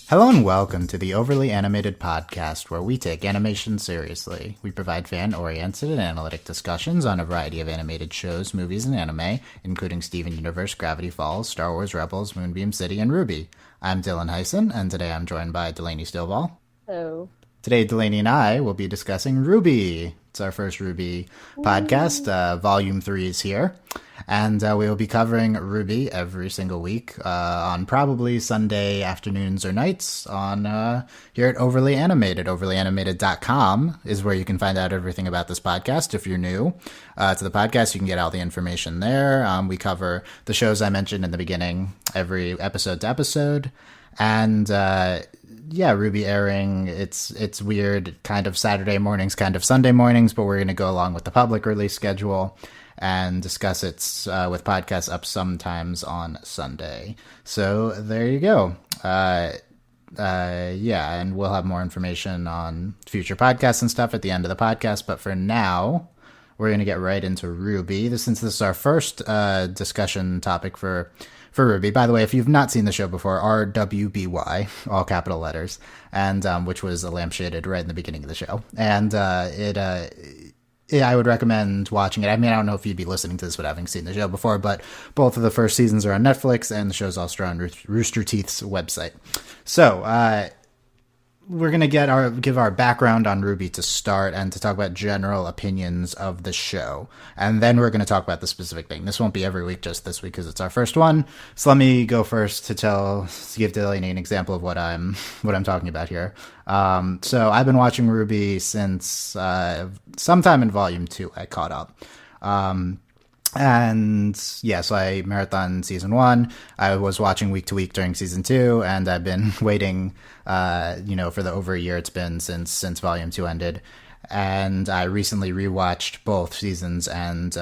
Hello and welcome to the Overly Animated Podcast, where we take animation seriously. We provide fan-oriented and analytic discussions on a variety of animated shows, movies, and anime, including Steven Universe, Gravity Falls, Star Wars Rebels, Moonbeam City, and RWBY. I'm Dylan Hysen, and today I'm joined by Delaney Stovall. Hello. Today, Delaney and I will be discussing RWBY. It's our first RWBY podcast. Volume 3 is here. And we will be covering RWBY every single week on probably Sunday afternoons or nights on here at Overly Animated. Overlyanimated.com is where you can find out everything about this podcast. If you're new to the podcast, you can get all the information there. We cover the shows I mentioned in the beginning every episode to episode. And RWBY airing, it's weird, kind of Saturday mornings, kind of Sunday mornings, but we're going to go along with the public release schedule and discuss it with podcasts up sometimes on Sunday. So there you go. And we'll have more information on future podcasts and stuff at the end of the podcast. But for now, we're going to get right into RWBY. Since this is our first discussion topic for RWBY. By the way, if you've not seen the show before, RWBY, all capital letters, and which was a lampshaded right in the beginning of the show. And I would recommend watching it. I mean, I don't know if you'd be listening to this without having seen the show before, but both of the first seasons are on Netflix, and the show's also on Rooster Teeth's website. So, we're going to give our background on RWBY to start and to talk about general opinions of the show. And then we're going to talk about the specific thing. This won't be every week, just this week because it's our first one. So let me go first to give Delaney an example of what I'm talking about here. So I've been watching RWBY since sometime in Volume 2 I caught up. And yeah, so I marathon season 1. I was watching week to week during season 2, and I've been waiting, for the over a year it's been since volume 2 ended. And I recently rewatched both seasons and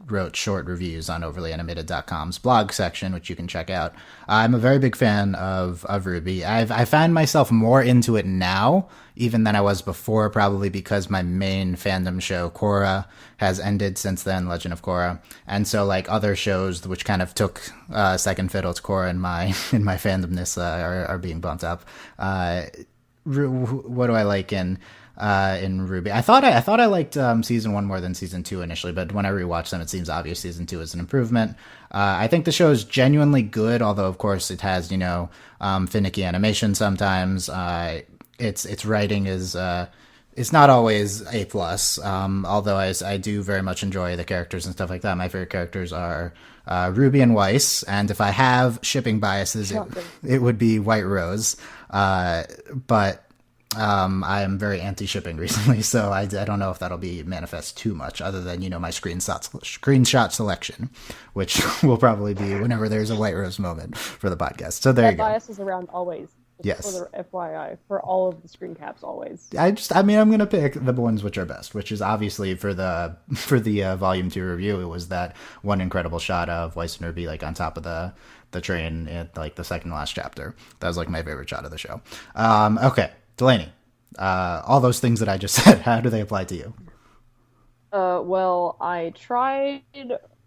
wrote short reviews on overlyanimated.com's blog section, which you can check out. I'm a very big fan of RWBY. I find myself more into it now, even than I was before, probably because my main fandom show, Korra, has ended since then, Legend of Korra. And so, like, other shows which kind of took second fiddle to Korra in my fandomness are being bumped up. What do I like in RWBY? I thought I liked season 1 more than season 2 initially, but when I rewatched them, it seems obvious season 2 is an improvement. I think the show is genuinely good, although of course it has finicky animation sometimes. Its writing is it's not always A+, although I do very much enjoy the characters and stuff like that. My favorite characters are Ruby and Weiss, and if I have shipping biases, it would be White Rose. But I am very anti-shipping recently, so I don't know if that'll be manifest too much, other than, my screenshot selection, which will probably be whenever there's a White Rose moment for the podcast. So there you go. That bias is around always. Yes. For the FYI, for all of the screen caps, always. I'm going to pick the ones which are best, which is obviously for the Volume 2 review, it was that one incredible shot of Weiss and Ruby, like, on top of the train at, like, the second last chapter. That was, like, my favorite shot of the show. Okay, Delaney, all those things that I just said, how do they apply to you? Well, I tried,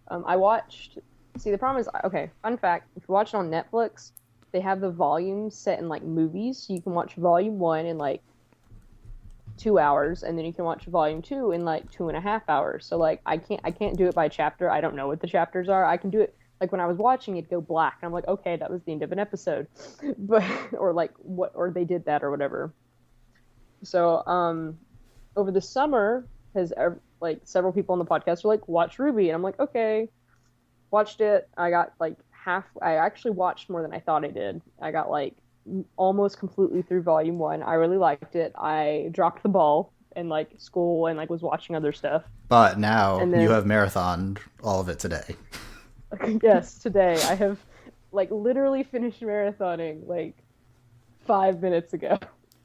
I watched, the problem is, okay, fun fact, if you watch it on Netflix, they have the volumes set in, like, movies, so you can watch Volume 1 in, like, 2 hours, and then you can watch Volume 2 in, like, 2.5 hours. So, like, I can't do it by chapter. I don't know what the chapters are. I can do it, like, when I was watching it go black, and I'm like, okay, that was the end of an episode. But, or they did that or whatever. So, over the summer, several people on the podcast were like, watch RWBY, and I'm like, okay. Watched it. I got, like, I actually watched more than I thought I did. I got, like, almost completely through Volume 1. I really liked it. I dropped the ball in, like, school and, like, was watching other stuff. But now you have marathoned all of it today. Yes, today. I have, like, literally finished marathoning, like, 5 minutes ago.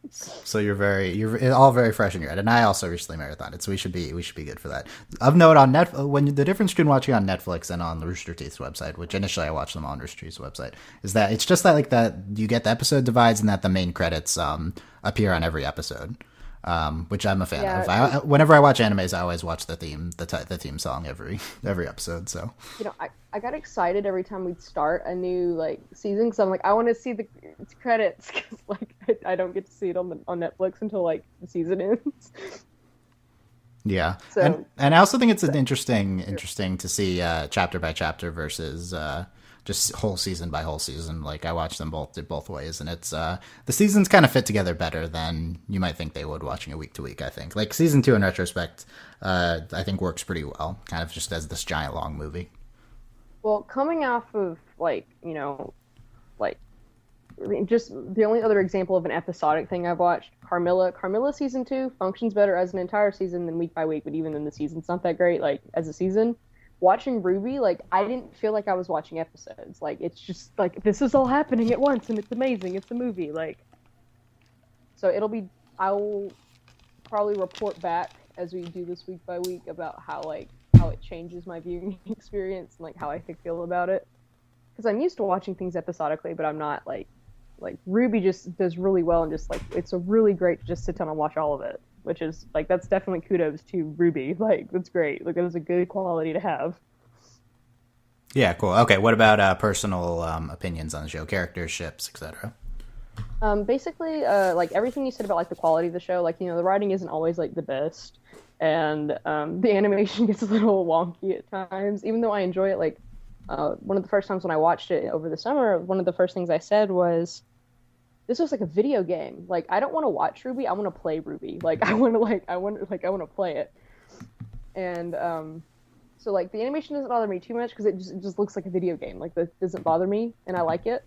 So you're all very fresh in your head, and I also recently marathoned, so we should be good for that. Of note, on when the difference between watching on Netflix and on the Rooster Teeth's website, which initially I watched them on Rooster Teeth's website, is that it's just that, like, that you get the episode divides and that the main credits appear on every episode. which I'm a fan of. Yeah, Whenever I watch animes, I always watch the theme song every episode. So I got excited every time we'd start a new like season because I'm like, I want to see the credits because like I don't get to see it on Netflix until like the season ends. yeah, So and I also think it's an interesting to see chapter by chapter versus just whole season by whole season. Like I watch them both ways, and it's the seasons kind of fit together better than you might think they would watching it week to week. I think like season 2 in retrospect, I think works pretty well, kind of just as this giant long movie. well, coming off of like like I mean, just the only other example of an episodic thing I've watched, Carmilla. Carmilla season 2 functions better as an entire season than week by week, but even then the season's not that great. Like as a season, watching RWBY, like I didn't feel like I was watching episodes. Like it's just like this is all happening at once and it's amazing. It's a movie. Like so I will probably report back as we do this week by week about how it changes my viewing experience and like how I feel about it. Because I'm used to watching things episodically, but I'm not like RWBY just does really well and just like it's a really great to just sit down and watch all of it, which is like that's definitely kudos to RWBY. Like that's great. Like it was a good quality to have. Yeah, cool. Okay, what about personal opinions on the show, characters, ships, etc.? Basically, like everything you said about like the quality of the show, like the writing isn't always like the best, and the animation gets a little wonky at times. Even though I enjoy it, like one of the first times when I watched it over the summer, one of the first things I said was, "This was like a video game. Like I don't want to watch RWBY, I want to play RWBY. Like I want to play it." And so like the animation doesn't bother me too much because it just looks like a video game. Like that doesn't bother me, and I like it.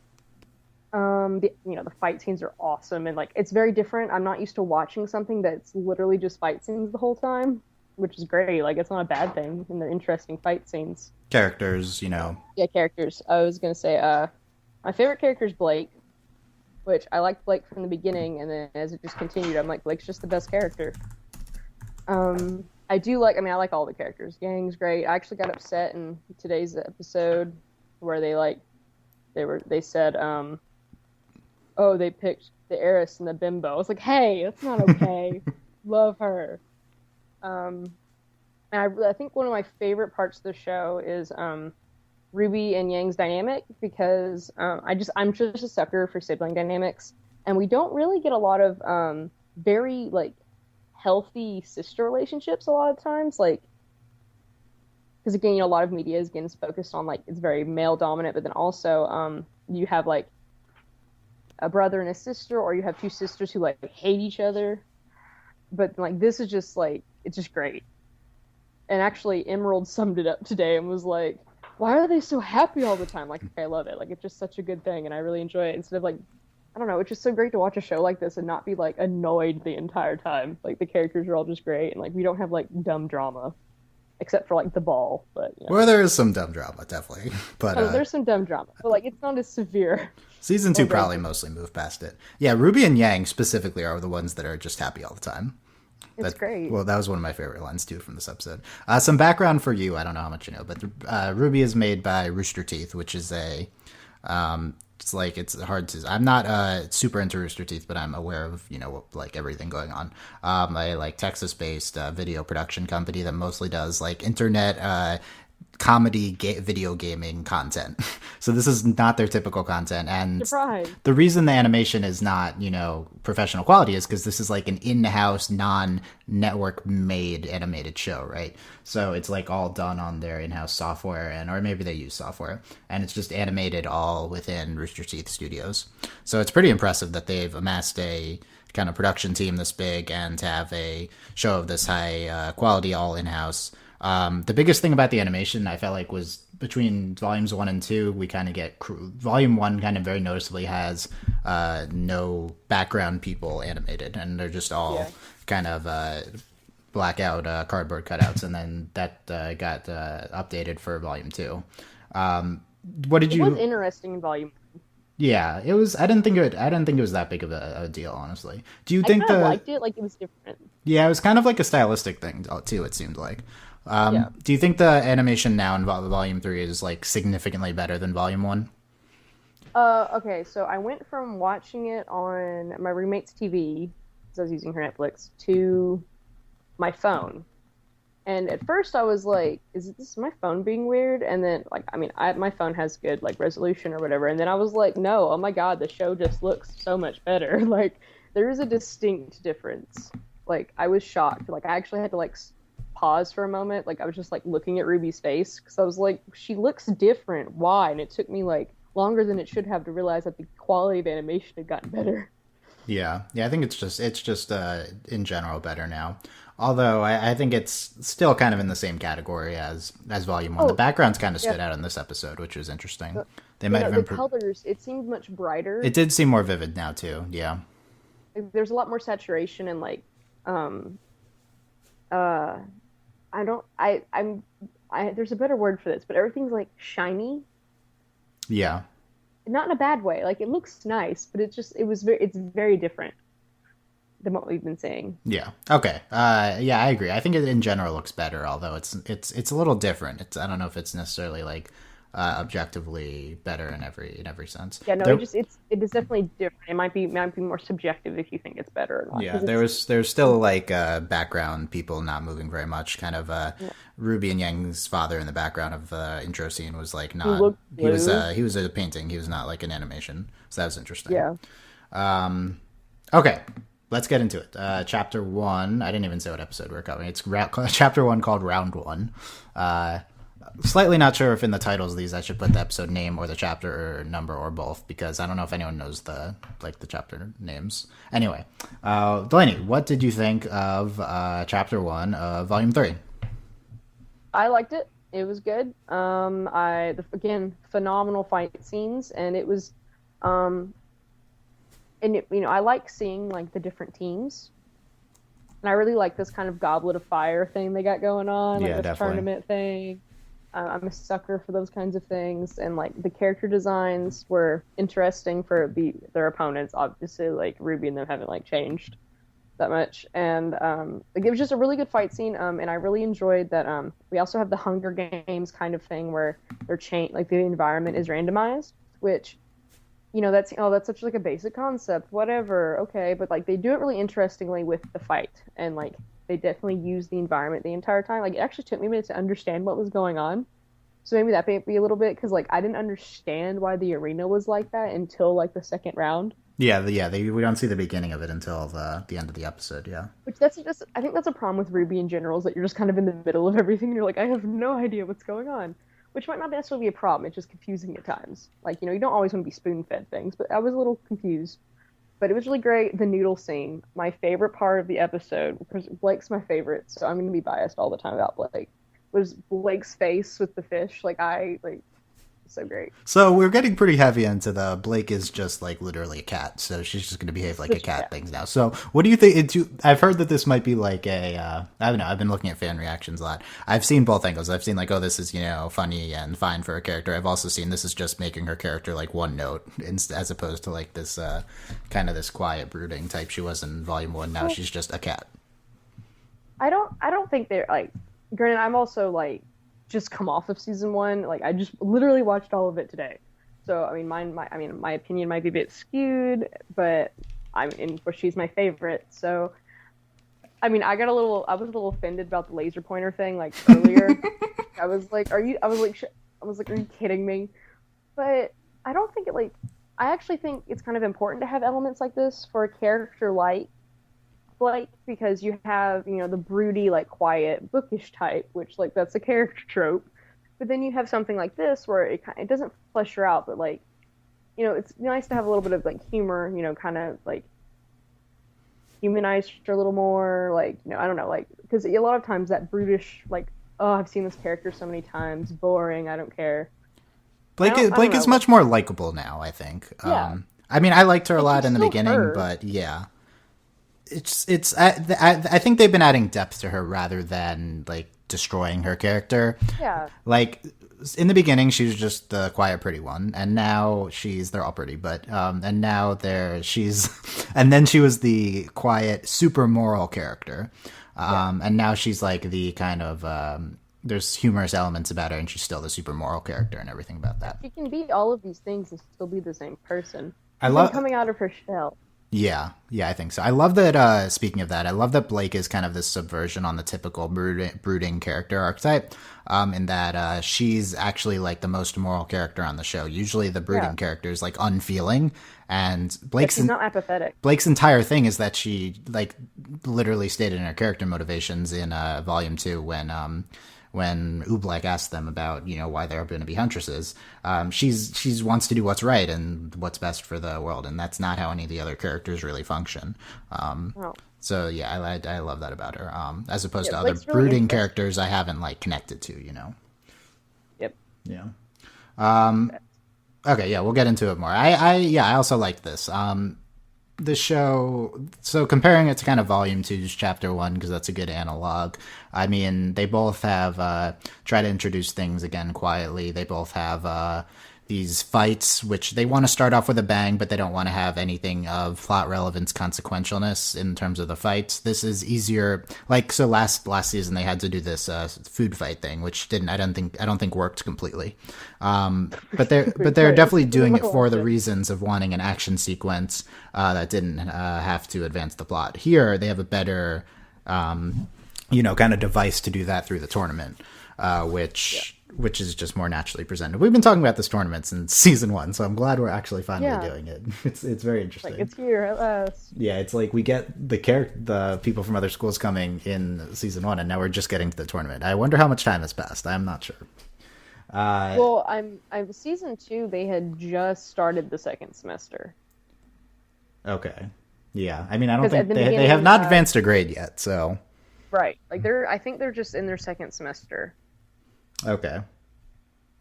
The fight scenes are awesome and like it's very different. I'm not used to watching something that's literally just fight scenes the whole time, which is great. Like it's not a bad thing, and they're interesting fight scenes. Characters. Yeah, characters. I was gonna say, my favorite character is Blake, which I liked Blake from the beginning, and then as it just continued, I'm like Blake's just the best character. I like all the characters. Yang's great. I actually got upset in today's episode where they said oh, they picked the heiress and the bimbo. I was like, hey, that's not okay. Love her. And I think one of my favorite parts of the show is RWBY and Yang's dynamic because I'm just a sucker for sibling dynamics, and we don't really get a lot of very like healthy sister relationships a lot of times, like because again, a lot of media is focused on like it's very male dominant, but then also you have like a brother and a sister, or you have two sisters who like hate each other. But like this is just like it's just great. And actually, Emerald summed it up today and was like, "Why are they so happy all the time?" Like, okay, I love it. Like, it's just such a good thing, and I really enjoy it. Instead of like, I don't know, it's just so great to watch a show like this and not be like annoyed the entire time. Like the characters are all just great, and like we don't have like dumb drama, except for like the ball. But Well, there is some dumb drama, definitely. But there's some dumb drama, but like it's not as severe. Season 2 probably mostly moved past it. Yeah, RWBY and Yang specifically are the ones that are just happy all the time. It's great. Well, that was one of my favorite lines too from this episode. Some background for you. I don't know how much you know, but RWBY is made by Rooster Teeth, which is a it's hard to. I'm not super into Rooster Teeth, but I'm aware of like everything going on. A like Texas-based video production company that mostly does like internet comedy video gaming content. So this is not their typical content, and Surprise. the reason the animation is not professional quality is because this is like an in-house non-network made animated show, right? So it's like all done on their in-house software, or maybe they use software, and it's just animated all within Rooster Teeth Studios. So it's pretty impressive that they've amassed a kind of production team this big and to have a show of this high quality all in-house. The biggest thing about the animation I felt like was between volumes 1 and 2, we kind of get volume 1 kind of very noticeably has no background people animated, and they're just all kind of blackout cardboard cutouts, and then that got updated for volume 2. What did you? It was interesting in volume. Yeah, it was. I didn't think it was that big of a deal, honestly. Do you think I liked it? Like it was different. Yeah, it was kind of like a stylistic thing too. It seemed like. Do you think the animation now in Volume 3 is like significantly better than Volume 1? Okay, so I went from watching it on my roommate's TV I was using her Netflix, to my phone. And at first I was like, is my phone being weird? And then like, my phone has good like resolution or whatever. And then I was like, no, oh my God, the show just looks so much better. Like there is a distinct difference. Like I was shocked. Like I actually had to like pause for a moment. Like I was just like looking at Ruby's face because I was like, she looks different. Why? And it took me like longer than it should have to realize that the quality of animation had gotten better. Yeah, I think it's just in general better now. Although I think it's still kind of in the same category as Volume One. The Oh, backgrounds kind of yeah. stood out in this episode, which was interesting. They You might know, have the improved. colors, it seemed much brighter. It did seem more vivid now too. Yeah, Like, there's a lot more saturation and like um uh I don't I there's a better word for this, but everything's like shiny. yeah. Not in a bad way. Like it looks nice, but it's very different than what we've been saying. Yeah. Okay. Yeah, I agree. I think it in general looks better, although it's a little different. I don't know if it's necessarily like objectively better in every sense. Yeah, no, There, it is definitely different. It might be more subjective if you think it's better or not. yeah, Because it's there's still like background people not moving very much. Kind of yeah, Ruby and Yang's father in the background of the intro scene was like he not. looked blue. He was a painting. He was not like an animation. So that was interesting. Yeah. Okay, let's get into it. Chapter one. I didn't even say what episode we're covering. It's chapter one called Round One. Slightly not sure if in the titles of these I should put the episode name or the chapter or number or both because I don't know if anyone knows the chapter names. Anyway, Delaney, what did you think of chapter one of volume 3? I liked it. It was good. Again, phenomenal fight scenes, and it was, I like seeing like the different teams, and I really like this kind of goblet of fire thing they got going on, like Yeah, this definitely. tournament thing. I'm a sucker for those kinds of things, and like the character designs were interesting for their opponents. Obviously, like Ruby and them haven't like changed that much, and like, it was just a really good fight scene. And I really enjoyed that. We also have the Hunger Games kind of thing where like the environment is randomized, which that's such like a basic concept, whatever, okay, but like they do it really interestingly with the fight, and like they definitely use the environment the entire time. Like it actually took me a minute to understand what was going on, so maybe that may be a little bit because like I didn't understand why the arena was like that until like the second round. We don't see the beginning of it until the end of the episode. Yeah, Which that's just I think that's a problem with Ruby in general is that you're just kind of in the middle of everything and you're like I have no idea what's going on, which might not necessarily be a problem. It's just confusing at times. Like you don't always want to be spoon fed things, but I was a little confused. But it was really great. The noodle scene, my favorite part of the episode, because Blake's my favorite, so I'm going to be biased all the time about Blake. Was Blake's face with the fish? So great. so we're getting pretty heavy into the Blake is just like literally a cat, so she's just going to behave like a Such a cat cat. things now. So what do you think? I've heard that this might be like I don't know. I've been looking at fan reactions a lot. I've seen both angles. I've seen like, oh, this is funny and fine for a character. I've also seen this is just making her character like one note, as opposed to like this kind of this quiet brooding type she was in volume 1. Now Well, she's just a cat. I don't think they're like. Granted, I'm also like just come off of season one. Like I just literally watched all of it today. So my opinion might be a bit skewed, but she's my favorite. So I was a little offended about the laser pointer thing like earlier. I was like, are you kidding me? But I don't think I actually think it's kind of important to have elements like this for a character like Blake because you have, the broody, like quiet, bookish type, which like that's a character trope. But then you have something like this where it doesn't flesh her out, but like, it's nice to have a little bit of like humor, kind of like humanize her a little more, like, I don't know, like, because a lot of times that brutish, like, oh, I've seen this character so many times, boring, I don't care. I don't Blake is know. much more likable now, I think. Yeah, I mean, I liked her a like lot she's in the still beginning, her. but yeah, I think they've been adding depth to her rather than like destroying her character. Yeah, Like in the beginning, she was just the quiet, pretty one, and now they're all pretty, but and now she's, and then she was the quiet, super moral character, yeah. and now she's like the kind of there's humorous elements about her, and she's still the super moral character and everything about that. She can be all of these things and still be the same person. I She's been love coming out of her shell. Yeah, I think so. I love that, speaking of that, I love that Blake is kind of this subversion on the typical brooding character archetype, in that she's actually like the most moral character on the show. Usually the Yeah, brooding character is like unfeeling, and yeah, she's not apathetic. Blake's entire thing is that she like literally stated in her character motivations in volume 2 when Oobleck asked them about why they're going to be huntresses. She's wants to do what's right and what's best for the world, and that's not how any of the other characters really function. Oh, So yeah, I love that about her. As opposed yeah, to other Blake's really brooding interesting. characters I haven't like connected to. Yep. Yeah. Okay, yeah, we'll get into it more. I also liked this. The show, so comparing it to kind of volume 2's chapter 1, because that's a good analog. I mean, they both have try to introduce things again quietly. They both have these fights which they want to start off with a bang, but they don't want to have anything of plot relevance, consequentialness in terms of the fights. This is easier. Like, so last season they had to do this food fight thing, which I don't think worked completely. But they're definitely doing it for the reasons of wanting an action sequence that didn't have to advance the plot. Here they have a better kind of device to do that through the tournament, which is just more naturally presented. We've been talking about this tournament since season 1, so I'm glad we're actually finally doing it. It's very interesting. Like, it's here at last. Yeah, it's like we get the people from other schools coming in season 1, and now we're just getting to the tournament. I wonder how much time has passed. I'm not sure. Well, I'm season 2. They had just started the second semester. Okay. Yeah, I mean, I don't 'Cause think at the they have beginning, not advanced a grade yet, so. Right. Like I think they're just in their second semester. Okay.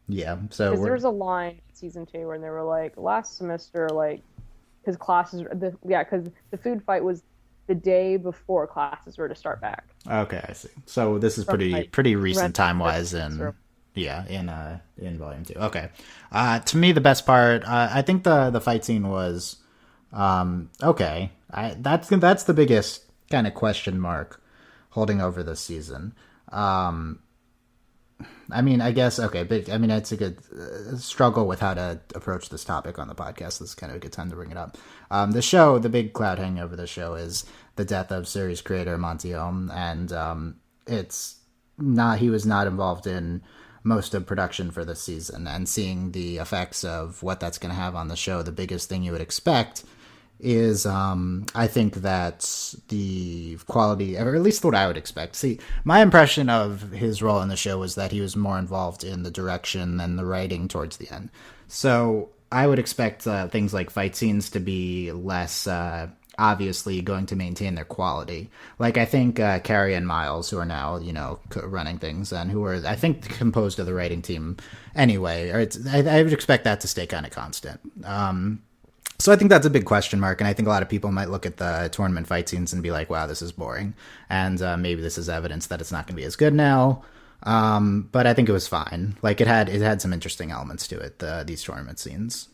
Yeah, so Because there was a line in season 2 where they were like, last semester, like, because because the food fight was the day before classes were to start back. Okay, I see. So this is From, pretty like, pretty recent time wise in volume 2. Okay. To me the best part, I think the fight scene was okay. That's the biggest kind of question mark holding over this season. I mean, I guess, okay, but I mean, it's a good struggle with how to approach this topic on the podcast. This is kind of a good time to bring it up. The big cloud hanging over the show is the death of series creator Monty Ohm, and he was not involved in most of production for this season, and seeing the effects of what that's going to have on the show, the biggest thing you would expect is I think that the quality, or at least what I would expect. See, my impression of his role in the show was that he was more involved in the direction than the writing towards the end. So I would expect things like fight scenes to be less obviously going to maintain their quality. Like, I think Carrie and Miles, who are now, running things, and who are, I think, composed of the writing team anyway, I would expect that to stay kind of constant. So I think that's a big question mark, and I think a lot of people might look at the tournament fight scenes and be like, wow, this is boring, and maybe this is evidence that it's not going to be as good now. But I think it was fine. Like, it had some interesting elements to it, these tournament scenes.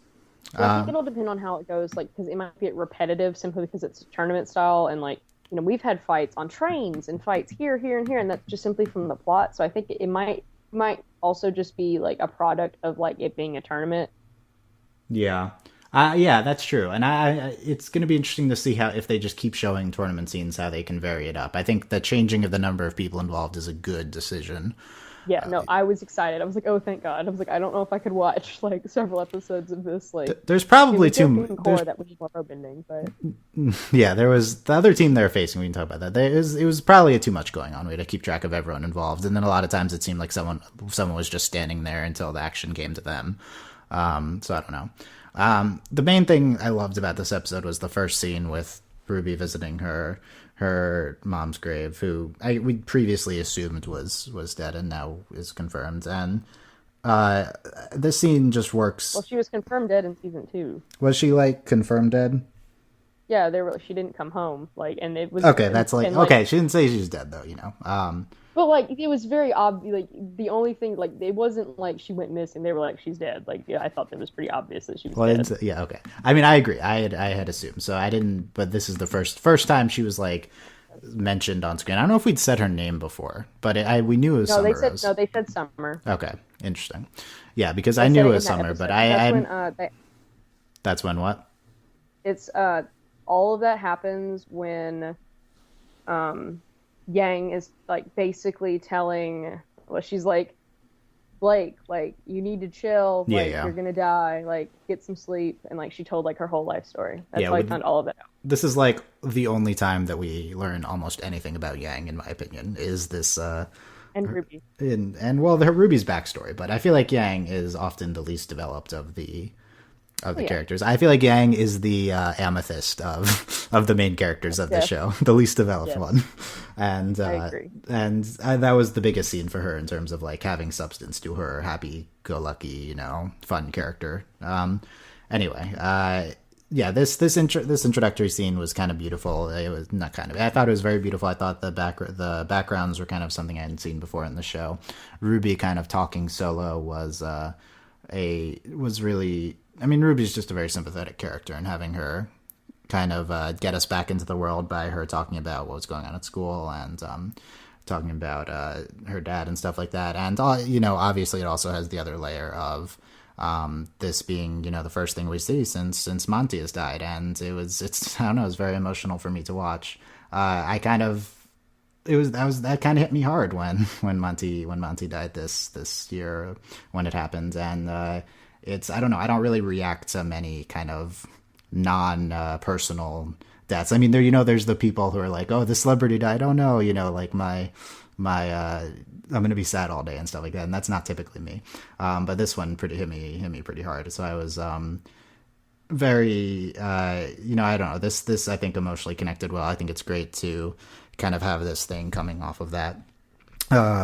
Well, I think it'll depend on how it goes, like, because it might get repetitive simply because it's tournament style, and, like, we've had fights on trains and fights here, and here, and that's just simply from the plot. So I think it might also just be, like, a product of, like, it being a tournament. Yeah. Yeah, that's true, and it's going to be interesting to see how, if they just keep showing tournament scenes, how they can vary it up. I think the changing of the number of people involved is a good decision. Yeah, no, I was excited. I was like, oh, thank God. I was like, I don't know if I could watch like several episodes of this. Like, there's probably that was more bending, but yeah, there was the other team they're facing. We can talk about that. It was probably too much going on. We had to keep track of everyone involved, and then a lot of times it seemed like someone was just standing there until the action came to them. So I don't know. The main thing I loved about this episode was the first scene with Ruby visiting her mom's grave, who we previously assumed was dead and now is confirmed. And this scene just works. Well, she was confirmed dead in season 2. Was she like confirmed dead? Yeah, she didn't come home. Like, and it was okay. That's like okay. She didn't say she's dead though, But like, it was very obvious. Like, the only thing, like, it wasn't like she went missing. They were like, she's dead. Like, yeah, I thought that was pretty obvious that she was dead. Yeah, okay. I mean, I agree. I had assumed, so I didn't. But this is the first time she was like mentioned on screen. I don't know if we'd said her name before, but we knew it was Summer Rose. They said Summer. Okay, interesting. Yeah, because I knew it was Summer, but that's when that's when what? It's all of that happens when Yang is like basically telling, well, she's like, Blake, like, you need to chill, Yeah, like, yeah. you're gonna die, like, get some sleep. And like she told like her whole life story. That's Yeah, how I found all of that out. this is like the only time that we learn almost anything about Yang, in my opinion, is this And Ruby. and well, the Ruby's backstory. But I feel like Yang is often the least developed of Oh, the yeah. characters. I feel like Yang is the amethyst of the main characters of the Yes. show, the least developed Yes. one. And I agree. that was the biggest scene for her in terms of like having substance to her happy-go-lucky, fun character. Anyway, yeah, this introductory scene was kind of beautiful. It was not kind of. I thought it was very beautiful. I thought the backgrounds were kind of something I hadn't seen before in the show. Ruby kind of talking solo was really. I mean, Ruby's just a very sympathetic character, and having her kind of get us back into the world by her talking about what was going on at school and talking about her dad and stuff like that. And obviously, it also has the other layer of this being the first thing we see since Monty has died, and it's I don't know, it was very emotional for me to watch. I kind of that kind of hit me hard when Monty died this year when it happened. And it's, I don't know, I don't really react to many kind of non personal deaths. I mean, there's the people who are like, oh, this celebrity died, oh no, like my I'm gonna be sad all day and stuff like that, and that's not typically me. But this one hit me pretty hard. So I was very I don't know, this I think emotionally connected well. I think it's great to kind of have this thing coming off of that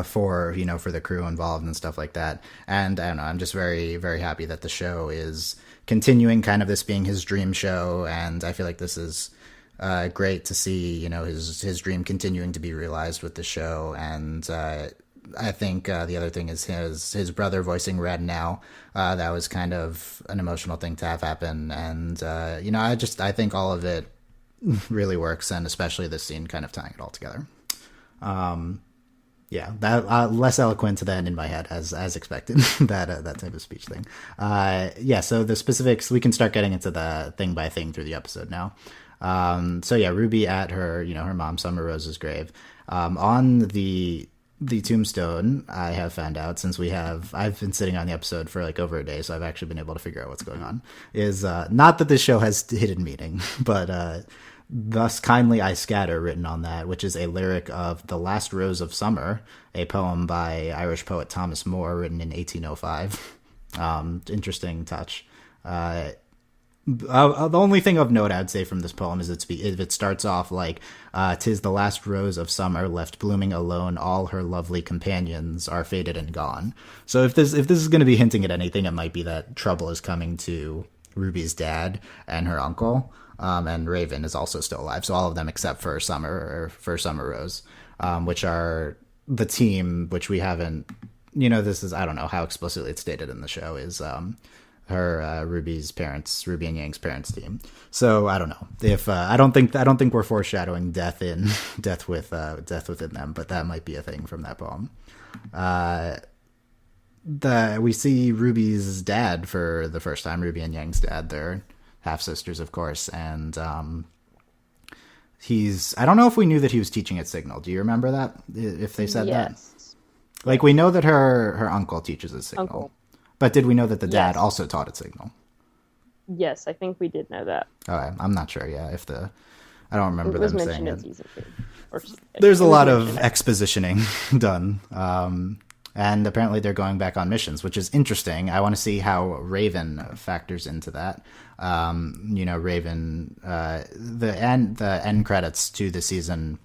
for the crew involved and stuff like that. And I don't know, I'm just very, very happy that the show is continuing kind of this being his dream show, and I feel like this is great to see his dream continuing to be realized with the show. And I think the other thing is his brother voicing Red now. That was kind of an emotional thing to have happen, and I think all of it really works, and especially this scene kind of tying it all together. Yeah, that less eloquent than in my head, as expected. that type of speech thing. Yeah, so the specifics, we can start getting into the thing by thing through the episode now. So yeah, Ruby at her her mom Summer Rose's grave. On the tombstone, I have found out, since I've been sitting on the episode for like over a day, so I've actually been able to figure out what's going on. Is not that this show has hidden meaning, but thus kindly I scatter written on that, which is a lyric of The Last Rose of Summer, a poem by Irish poet Thomas Moore, written in 1805. Interesting touch. The only thing of note I'd say from this poem is if it starts off like, "'Tis the last rose of summer, left blooming alone. All her lovely companions are faded and gone." So if this is going to be hinting at anything, it might be that trouble is coming to Ruby's dad and her uncle. And Raven is also still alive. So all of them except for Summer Rose, which are the team, which we haven't. This is, I don't know how explicitly it's stated in the show, is her Ruby's parents, Ruby and Yang's parents' team. So I don't know if I don't think we're foreshadowing death within them, but that might be a thing from that poem. We see Ruby's dad for the first time. Ruby and Yang's dad, they're half sisters, of course, and I don't know if we knew that he was teaching at Signal. Do you remember that? If they said that? Like, we know that her uncle teaches at Signal. Uncle. But did we know that the dad Yes. also taught at Signal? Yes, I think we did know that. Okay, I'm not sure. Yeah, I don't remember It was them saying mentioned in it. season 2. Or, There's a it was lot of mentioned. expositioning done, and apparently they're going back on missions, which is interesting. I want to see how Raven factors into that. Raven. The end credits to the season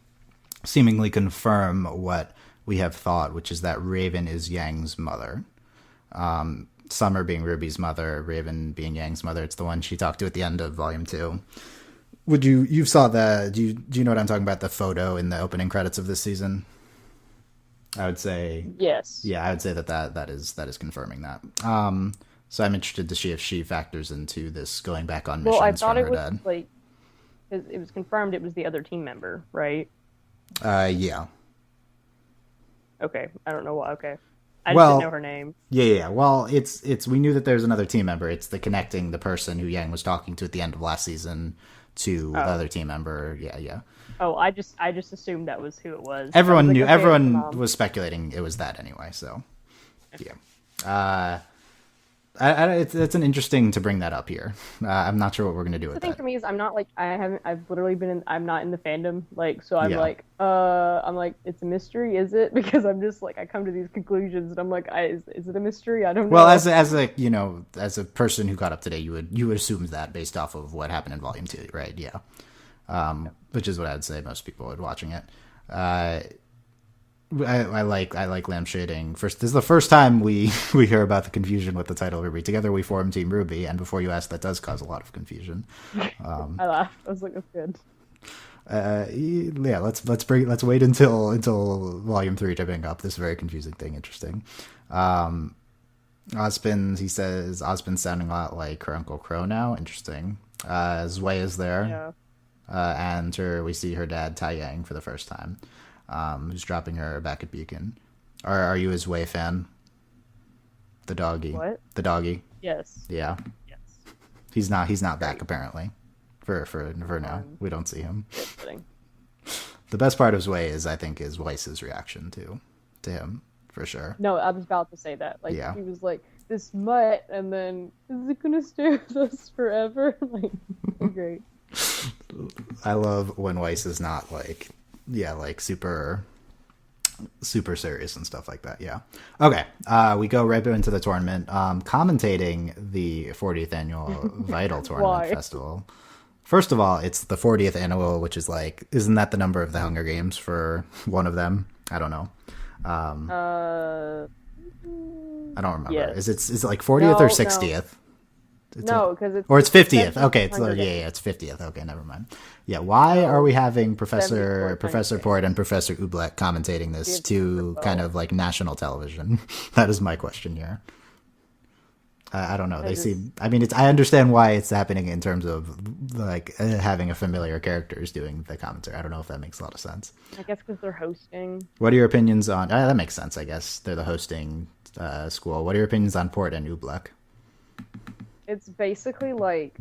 seemingly confirm what we have thought, which is that Raven is Yang's mother. Summer being Ruby's mother, Raven being Yang's mother. It's the one she talked to at the end of Volume 2. You saw do you know what I'm talking about? The photo in the opening credits of this season? I would say Yes. yeah, I would say that is confirming that. So I'm interested to see if she factors into this going back on missions Well, I thought from it her was dad. like, because it was confirmed it was the other team member, right? Yeah. Okay, I don't know why. Okay, I just Well, didn't know her name. Yeah. Well, it's we knew that there's another team member. It's the connecting the person who Yang was talking to at the end of last season to the other team member. Yeah. Oh, I just assumed that was who it was. Everyone like, knew. okay, Everyone was speculating it was that anyway. So, yeah. It's an interesting to bring that up here. I'm not sure what we're gonna do with the thing that. for me is I'm not like I've literally been in I'm not in the fandom like so I'm Yeah. like it's a mystery, is it? Because I'm just like I come to these conclusions and I'm like is it a mystery? I don't know. Well, as a as a person who got up today, you would assume that based off of what happened in Volume 2, right? Yeah. Which is what I'd say most people would watching it. I like lampshading. First, this is the first time we hear about the confusion with the title RWBY. Together we form Team RWBY, and before you ask, that does cause a lot of confusion. I laughed. I was like, that's good. Yeah, let's wait until Volume 3 to bring up this very confusing thing. Interesting. He says Ozpin's sounding a lot like her Uncle Crow now. Interesting. Zwei is there. Yeah. And we see her dad Tai Yang for the first time. Who's dropping her back at Beacon. Are you a Zwei fan? The doggy. What? The doggy. Yes. Yeah. Yes. He's not back apparently. For now, we don't see him. The best part of Zwei is Weiss's reaction to him for sure. No, I was about to say that. Like he was like this mutt, and then is it gonna stay with us forever? Like great. I love when Weiss is not like super serious and stuff like that. Yeah. Okay. We go right into the tournament. Commentating the 40th annual Vytal tournament festival. First of all, it's the 40th annual, which is like, isn't that the number of the Hunger Games for one of them? I don't know. I don't remember. Yes. Is it like 40th or 60th? No, because it's 50th. Okay, it's 50th. Okay, never mind. Yeah, why are we having Professor Port and Professor Oobleck commentating this to kind of like national television? That is my question here. I don't know. I understand why it's happening in terms of like having a familiar characters doing the commentary. I don't know if that makes a lot of sense. I guess because they're hosting. What are your opinions on? That makes sense. I guess they're the hosting school. What are your opinions on Port and Oobleck? It's basically like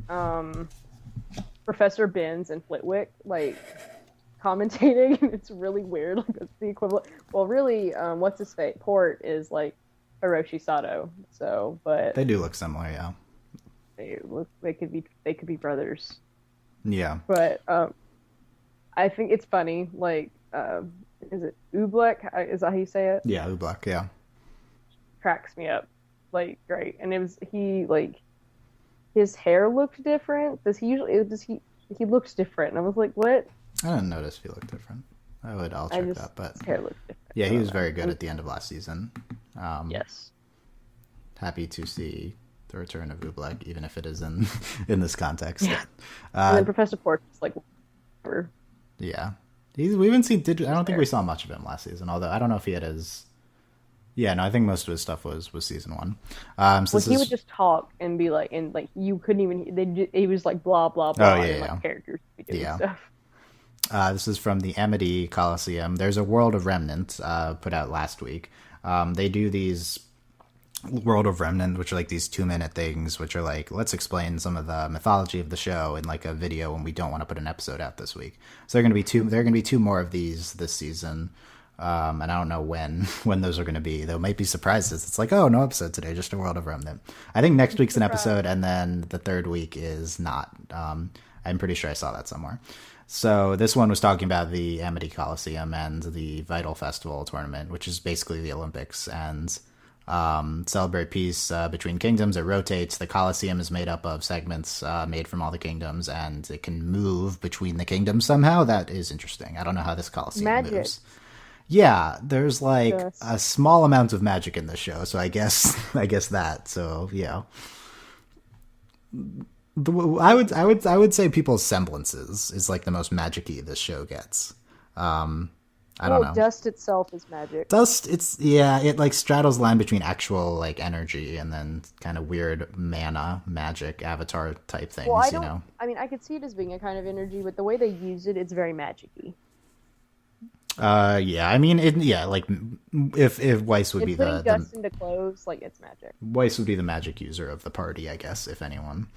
Professor Benz and Flitwick like commentating. It's really weird. Like it's the equivalent. Well, really, what's his face? Port is like Hiroshi Sato. So, but they do look similar. Yeah, they could be brothers. Yeah, but I think it's funny. Like, is it Oobleck? Is that how you say it? Yeah, Oobleck. Yeah, cracks me up. Like, great. And it was his hair looked different. He looks different. And I was like, what? I didn't notice if he looked different. I'll check that. But his hair looked different. Yeah, he was very good at the end of last season. Yes. Happy to see the return of Oobleck, even if it is in this context. Yeah. And then Professor Pork is like, whatever. Yeah. We haven't seen. I don't think we saw much of him last season. Although I don't know if he had his. Yeah, no, I think most of his stuff was season 1. So he would just talk and be like, and like you couldn't even. He was like blah blah blah. Oh yeah, and, like, characters would be doing stuff. This is from the Amity Coliseum. There's a World of Remnant put out last week. They do these World of Remnant, which are like these 2-minute things, which are like, let's explain some of the mythology of the show in like a video when we don't want to put an episode out this week. So there are going to be two more of these this season. And I don't know when those are going to be. There might be surprises. It's like, oh, no episode today, just a World of Remnant. I think next week's an episode, and then the third week is not. I'm pretty sure I saw that somewhere. So this one was talking about the Amity Coliseum and the Vytal Festival tournament, which is basically the Olympics, and celebrate peace between kingdoms. It rotates. The Coliseum is made up of segments made from all the kingdoms, and it can move between the kingdoms somehow. That is interesting. I don't know how this Coliseum moves. Yeah, there's like a small amount of magic in this show, so I guess that. So yeah, I would say people's semblances is like the most magic-y this show gets. I don't know. Dust itself is magic. Dust, it like straddles the line between actual like energy and then kind of weird mana magic avatar type things. Well, I mean, I could see it as being a kind of energy, but the way they use it, it's very magic-y. Yeah, I mean, like if Weiss would If be putting the dust into clothes, like it's magic. Weiss would be the magic user of the party, I guess, if anyone.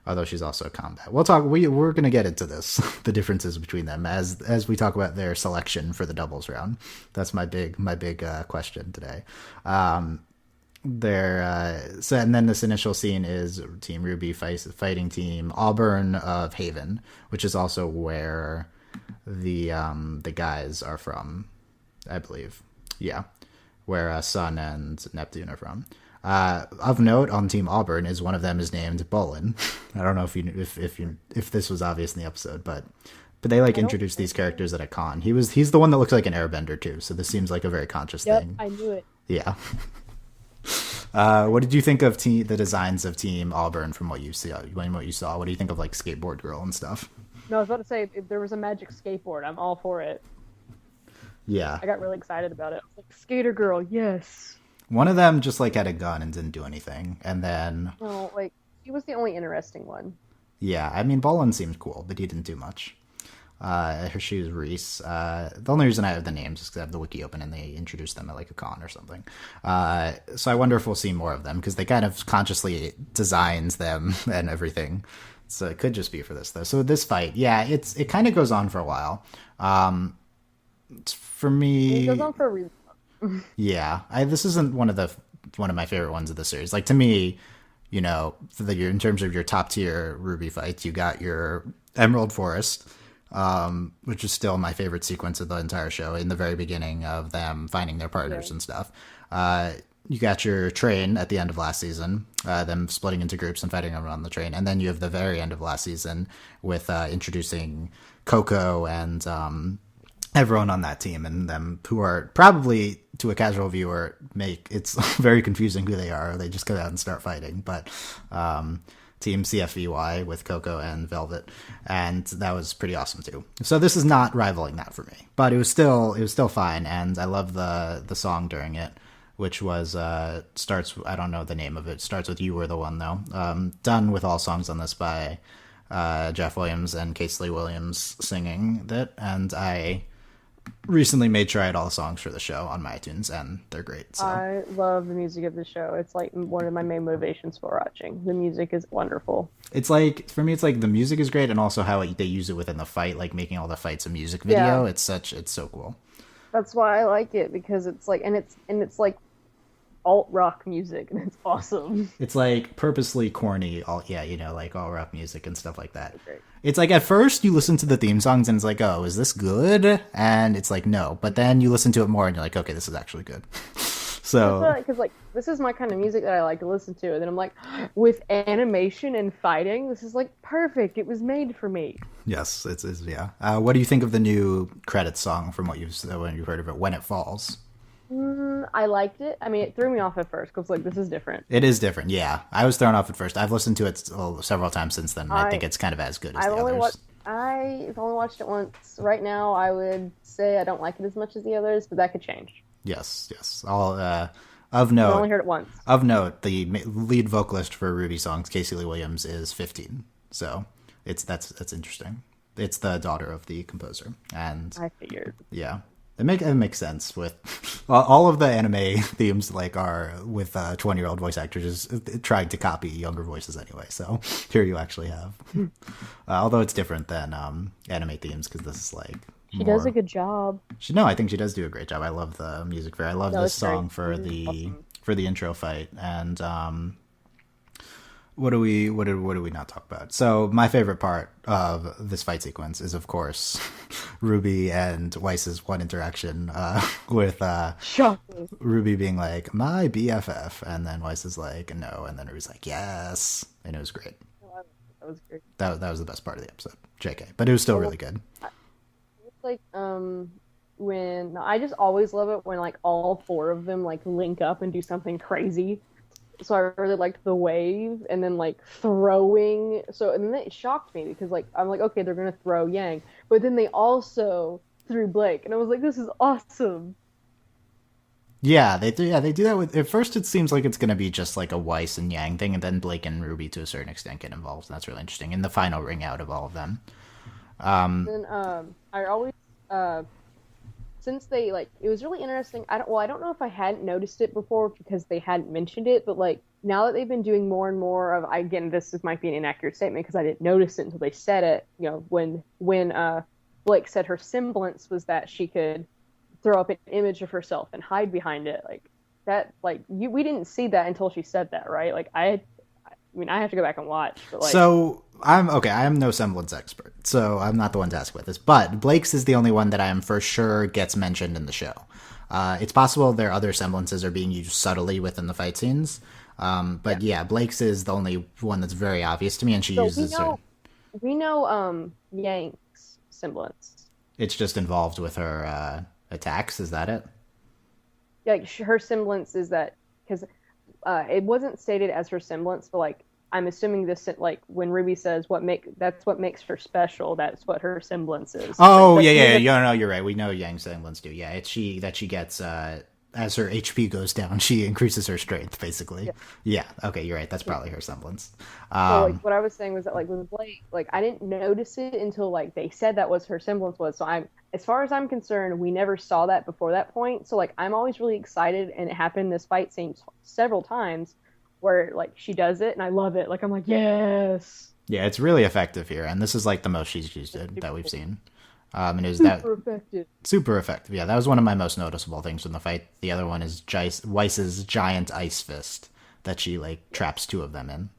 Although she's also a combat. We'll talk. We're gonna get into this, the differences between them as we talk about their selection for the doubles round. That's my big question today. So and then this initial scene is Team RWBY fighting Team Auburn of Haven, which is also where the guys are from, I believe. Yeah, where Sun and Neptune are from. Of note on Team Auburn is one of them is named Bolin. I don't know if this was obvious in the episode, but they like introduced these characters at a con. He's the one that looks like an airbender too, so this seems like a very conscious thing. I knew it. Yeah. What did you think of the designs of Team Auburn from what you saw? What do you think of like Skateboard Girl and stuff? No, I was about to say if there was a magic skateboard, I'm all for it. Yeah. I got really excited about it. I was like, Skater Girl, yes. One of them just like had a gun and didn't do anything, and then like he was the only interesting one. Yeah, I mean Bolin seemed cool, but he didn't do much. She was Reese. The only reason I have the names is because I have the wiki open and they introduced them at like a con or something. So I wonder if we'll see more of them because they kind of consciously designs them and everything. So it could just be for this though. So this fight, yeah, it kind of goes on for a while. For me, it goes on for a reason. Yeah, this isn't one of my favorite ones of the series. Like to me, in terms of your top tier RWBY fights, you got your Emerald Forest, which is still my favorite sequence of the entire show. In the very beginning of them finding their partners and stuff, you got your train at the end of last season, them splitting into groups and fighting everyone on the train, and then you have the very end of last season with introducing Coco and everyone on that team, and them who are probably to a casual viewer make it's very confusing who they are. They just go out and start fighting, but Team CFVY with Coco and Velvet, and that was pretty awesome too. So this is not rivaling that for me, but it was still fine, and I love the song during it, which was starts. I don't know the name of it. Starts with "You Were the One" though. Done with all songs on this by Jeff Williams and Casely Williams singing that, and I recently made sure I had all the songs for the show on my iTunes, and they're great. So. I love the music of the show. It's like one of my main motivations for watching. The music is wonderful. It's like, for me, it's like the music is great, and also how they use it within the fight, like making all the fights a music video. Yeah. It's so cool. That's why I like it, because it's like, and it's like alt rock music, and it's awesome. It's like purposely corny, like alt rock music and stuff like that. It's like at first you listen to the theme songs and it's like, oh, is this good? And it's like, no. But then you listen to it more and you're like, okay, this is actually good. So because like this is my kind of music that I like to listen to, and then I'm like, with animation and fighting, this is like perfect. It was made for me. Yes, it's yeah. What do you think of the new credits song from when you've heard of it? When It Falls. I liked it. I mean, it threw me off at first because like this is different. It is different, yeah. I was thrown off at first. I've listened to it several times since then. And I think it's kind of as good as the others. I've only watched it once. Right now, I would say I don't like it as much as the others, but that could change. Yes. All of note. I only heard it once. Of note, the lead vocalist for RWBY songs, Casey Lee Williams, is 15. So that's interesting. It's the daughter of the composer, and I figured. Yeah. It makes sense with all of the anime themes, like are with 20-year-old voice actors trying to copy younger voices anyway. So here you actually have, although it's different than anime themes because this is like she does a good job. I think she does do a great job. I love the music for. I love this song for the awesome. For the intro fight, and what do we not talk about? So my favorite part of this fight sequence is, of course, RWBY and Weiss's one interaction with RWBY being like, my BFF, and then Weiss is like, no, and then RWBY's like, yes, and it was great. That was great. That was the best part of the episode. JK, but it was still really good. It's like when I just always love it when like all four of them like link up and do something crazy. So I really liked the wave and then like throwing. And then it shocked me because like I'm like, okay, they're gonna throw Yang, but then they also threw Blake, and I was like, this is awesome. Yeah, they do that with. At first, it seems like it's gonna be just like a Weiss and Yang thing, and then Blake and RWBY to a certain extent get involved. And that's really interesting in the final ring out of all of them. Then I always since they like it was really interesting. I don't know if I hadn't noticed it before because they hadn't mentioned it, but like now that they've been doing more and more of again, might be an inaccurate statement because I didn't notice it until they said it, when Blake said her semblance was that she could throw up an image of herself and hide behind it. Like that we didn't see that until she said that, right? Like I have to go back and watch, but like So I'm okay. I am no semblance expert, so I'm not the one to ask about this. But Blake's is the only one that I am for sure gets mentioned in the show. It's possible their other semblances are being used subtly within the fight scenes, but yeah, Blake's is the only one that's very obvious to me, and she so uses her. we know Yang's semblance. It's just involved with her attacks. Is that it? Like her semblance is that because it wasn't stated as her semblance, but like I'm assuming this like when Ruby says that's what makes her special. That's what her semblance is. Oh like, yeah. No, you're right. We know Yang's semblance do. Yeah, it's she gets as her HP goes down, she increases her strength basically. Yeah. Okay, you're right. That's probably her semblance. So like what I was saying was that like with Blake, like I didn't notice it until like they said that was her semblance was. So as far as I'm concerned, we never saw that before that point. So like I'm always really excited, and it happened in this fight scene several times where like she does it, and I love it. Like I'm like yes. Yeah, it's really effective here, and this is like the most she's used it that we've seen. And it was Effective. super effective. Yeah, that was one of my most noticeable things from the fight. The other one is Weiss's giant ice fist that she like traps two of them in,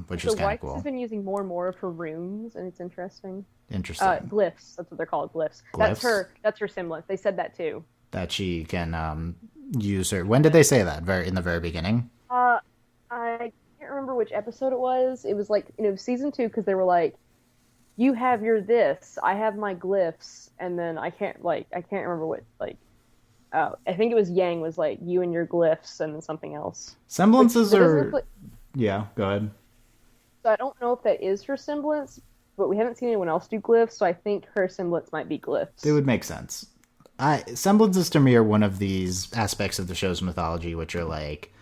which is kind of cool. Weiss has been using more and more of her runes, and it's interesting. Interesting. Glyphs. That's what they're called. Glyphs. Glyphs? That's her semblance. They said that too. That she can use her. When did they say that? In the very beginning. I can't remember which episode it was. It was like season 2 because they were like, you have your this, I have my glyphs, and then I can't remember what like. I think it was Yang was like you and your glyphs, and then something else. Semblances are. Yeah, go ahead. So I don't know if that is her semblance, but we haven't seen anyone else do glyphs, so I think her semblance might be glyphs. It would make sense. Semblances to me are one of these aspects of the show's mythology which are like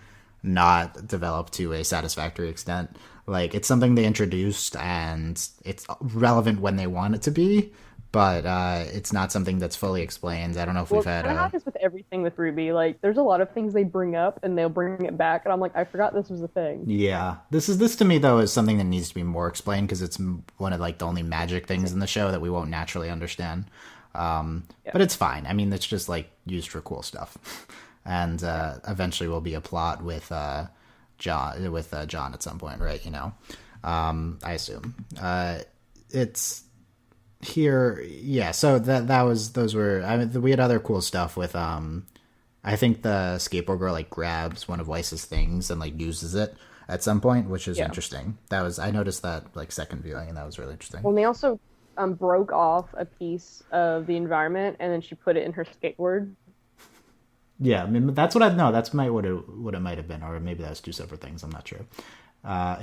not developed to a satisfactory extent. Like it's something they introduced and it's relevant when they want it to be, but it's not something that's fully explained. I don't know if we've had not just with everything with RWBY. Like there's a lot of things they bring up and they'll bring it back, and I'm like, I forgot this was a thing. Yeah, this to me though is something that needs to be more explained because it's one of like the only magic things in the show that we won't naturally understand. But it's fine. I mean, it's just like used for cool stuff. And eventually will be a plot with John at some point, right? I assume it's here. Yeah. So we had other cool stuff with I think the skateboard girl like grabs one of Weiss's things and like uses it at some point, which is interesting. I noticed that like second viewing, and that was really interesting. Well, and they also broke off a piece of the environment and then she put it in her skateboard. Yeah, I mean, that's what that's what it might have been, or maybe that's two separate things. I'm not sure.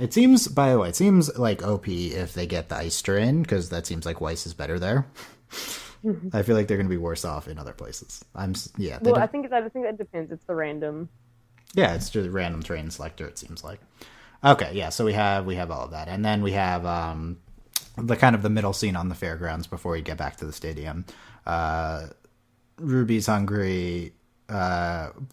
It seems, by the way, like OP if they get the ice terrain, because that seems like Weiss is better there. I feel like they're going to be worse off in other places. I think that depends. It's the random. Yeah, it's just random terrain selector. It seems like. Okay, yeah. So we have all of that, and then we have the kind of the middle scene on the fairgrounds before you get back to the stadium. Ruby's hungry.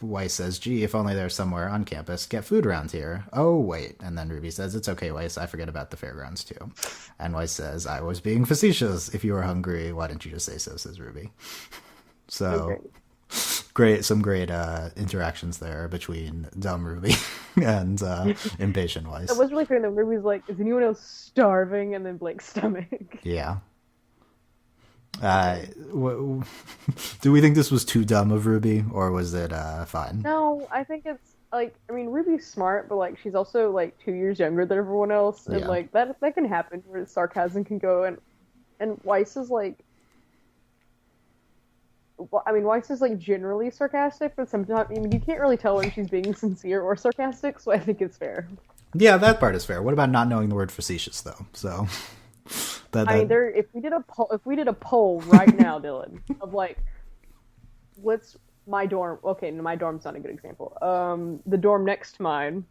Weiss says, gee, if only there's somewhere on campus, get food around here. Oh, wait. And then Ruby says, it's okay, Weiss, I forget about the fairgrounds too. And Weiss says, I was being facetious. If you were hungry, why didn't you just say so, says Ruby. So, some great interactions there between dumb Ruby and impatient Weiss. That was really funny that Ruby's like, is anyone else starving? And then Blake's stomach. Yeah. Do we think this was too dumb of Ruby, or was it fine? No, I think it's like, I mean, Ruby's smart, but like she's also like 2 years younger than everyone else, and like that can happen where sarcasm can go, and Weiss is like, I mean, Weiss is like generally sarcastic, but sometimes you can't really tell when she's being sincere or sarcastic, so I think it's fair. Yeah, that part is fair. What about not knowing the word facetious though? So. I mean, if we did a poll right now, Dylan, of like, what's my dorm? Okay, no, my dorm's not a good example. The dorm next to mine.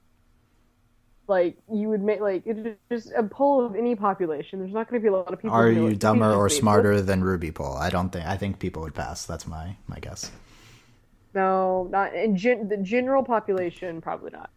Like you would make like it's just a poll of any population. There's not going to be a lot of people Are who know you what dumber or efficiency is. smarter than RWBY poll? I think people would pass. That's my guess. No, not in the general population. Probably not.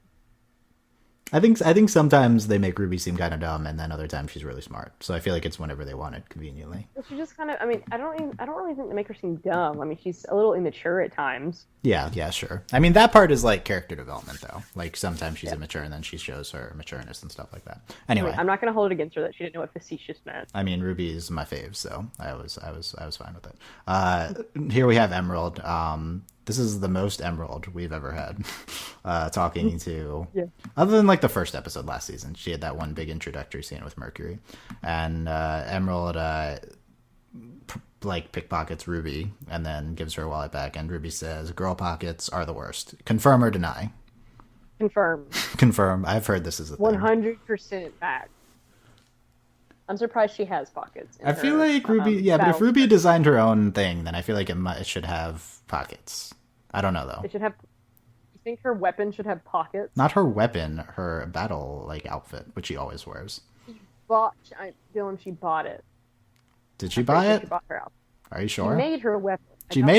I think sometimes they make RWBY seem kind of dumb, and then other times she's really smart. So I feel like it's whenever they want it, conveniently. But she just kind of. I mean, I don't really think they make her seem dumb. I mean, she's a little immature at times. Yeah, sure. I mean, that part is like character development, though. Like sometimes she's immature, and then she shows her matureness and stuff like that. I Anyway, mean, I'm not going to hold it against her that she didn't know what facetious meant. I mean, Ruby is my fave, so I was fine with it. Here we have Emerald. This is the most Emerald we've ever had. Talking to, Yeah. other than like the first episode last season, she had that one big introductory scene with Mercury, and Emerald like pickpockets Ruby and then gives her a wallet back, and Ruby says, "Girl pockets are the worst." Confirm or deny? Confirmed. Confirm. I've heard this is a thing. 100% back. I'm surprised she has pockets. I feel like Ruby, yeah, but if Ruby designed her own thing, then I feel like it should have pockets. I don't know though. It should have. You think her weapon should have pockets? Not her weapon, her battle like outfit, which she always wears. Dylan, she bought it. Did she buy it? She bought her outfit. Are you sure? She made her weapon.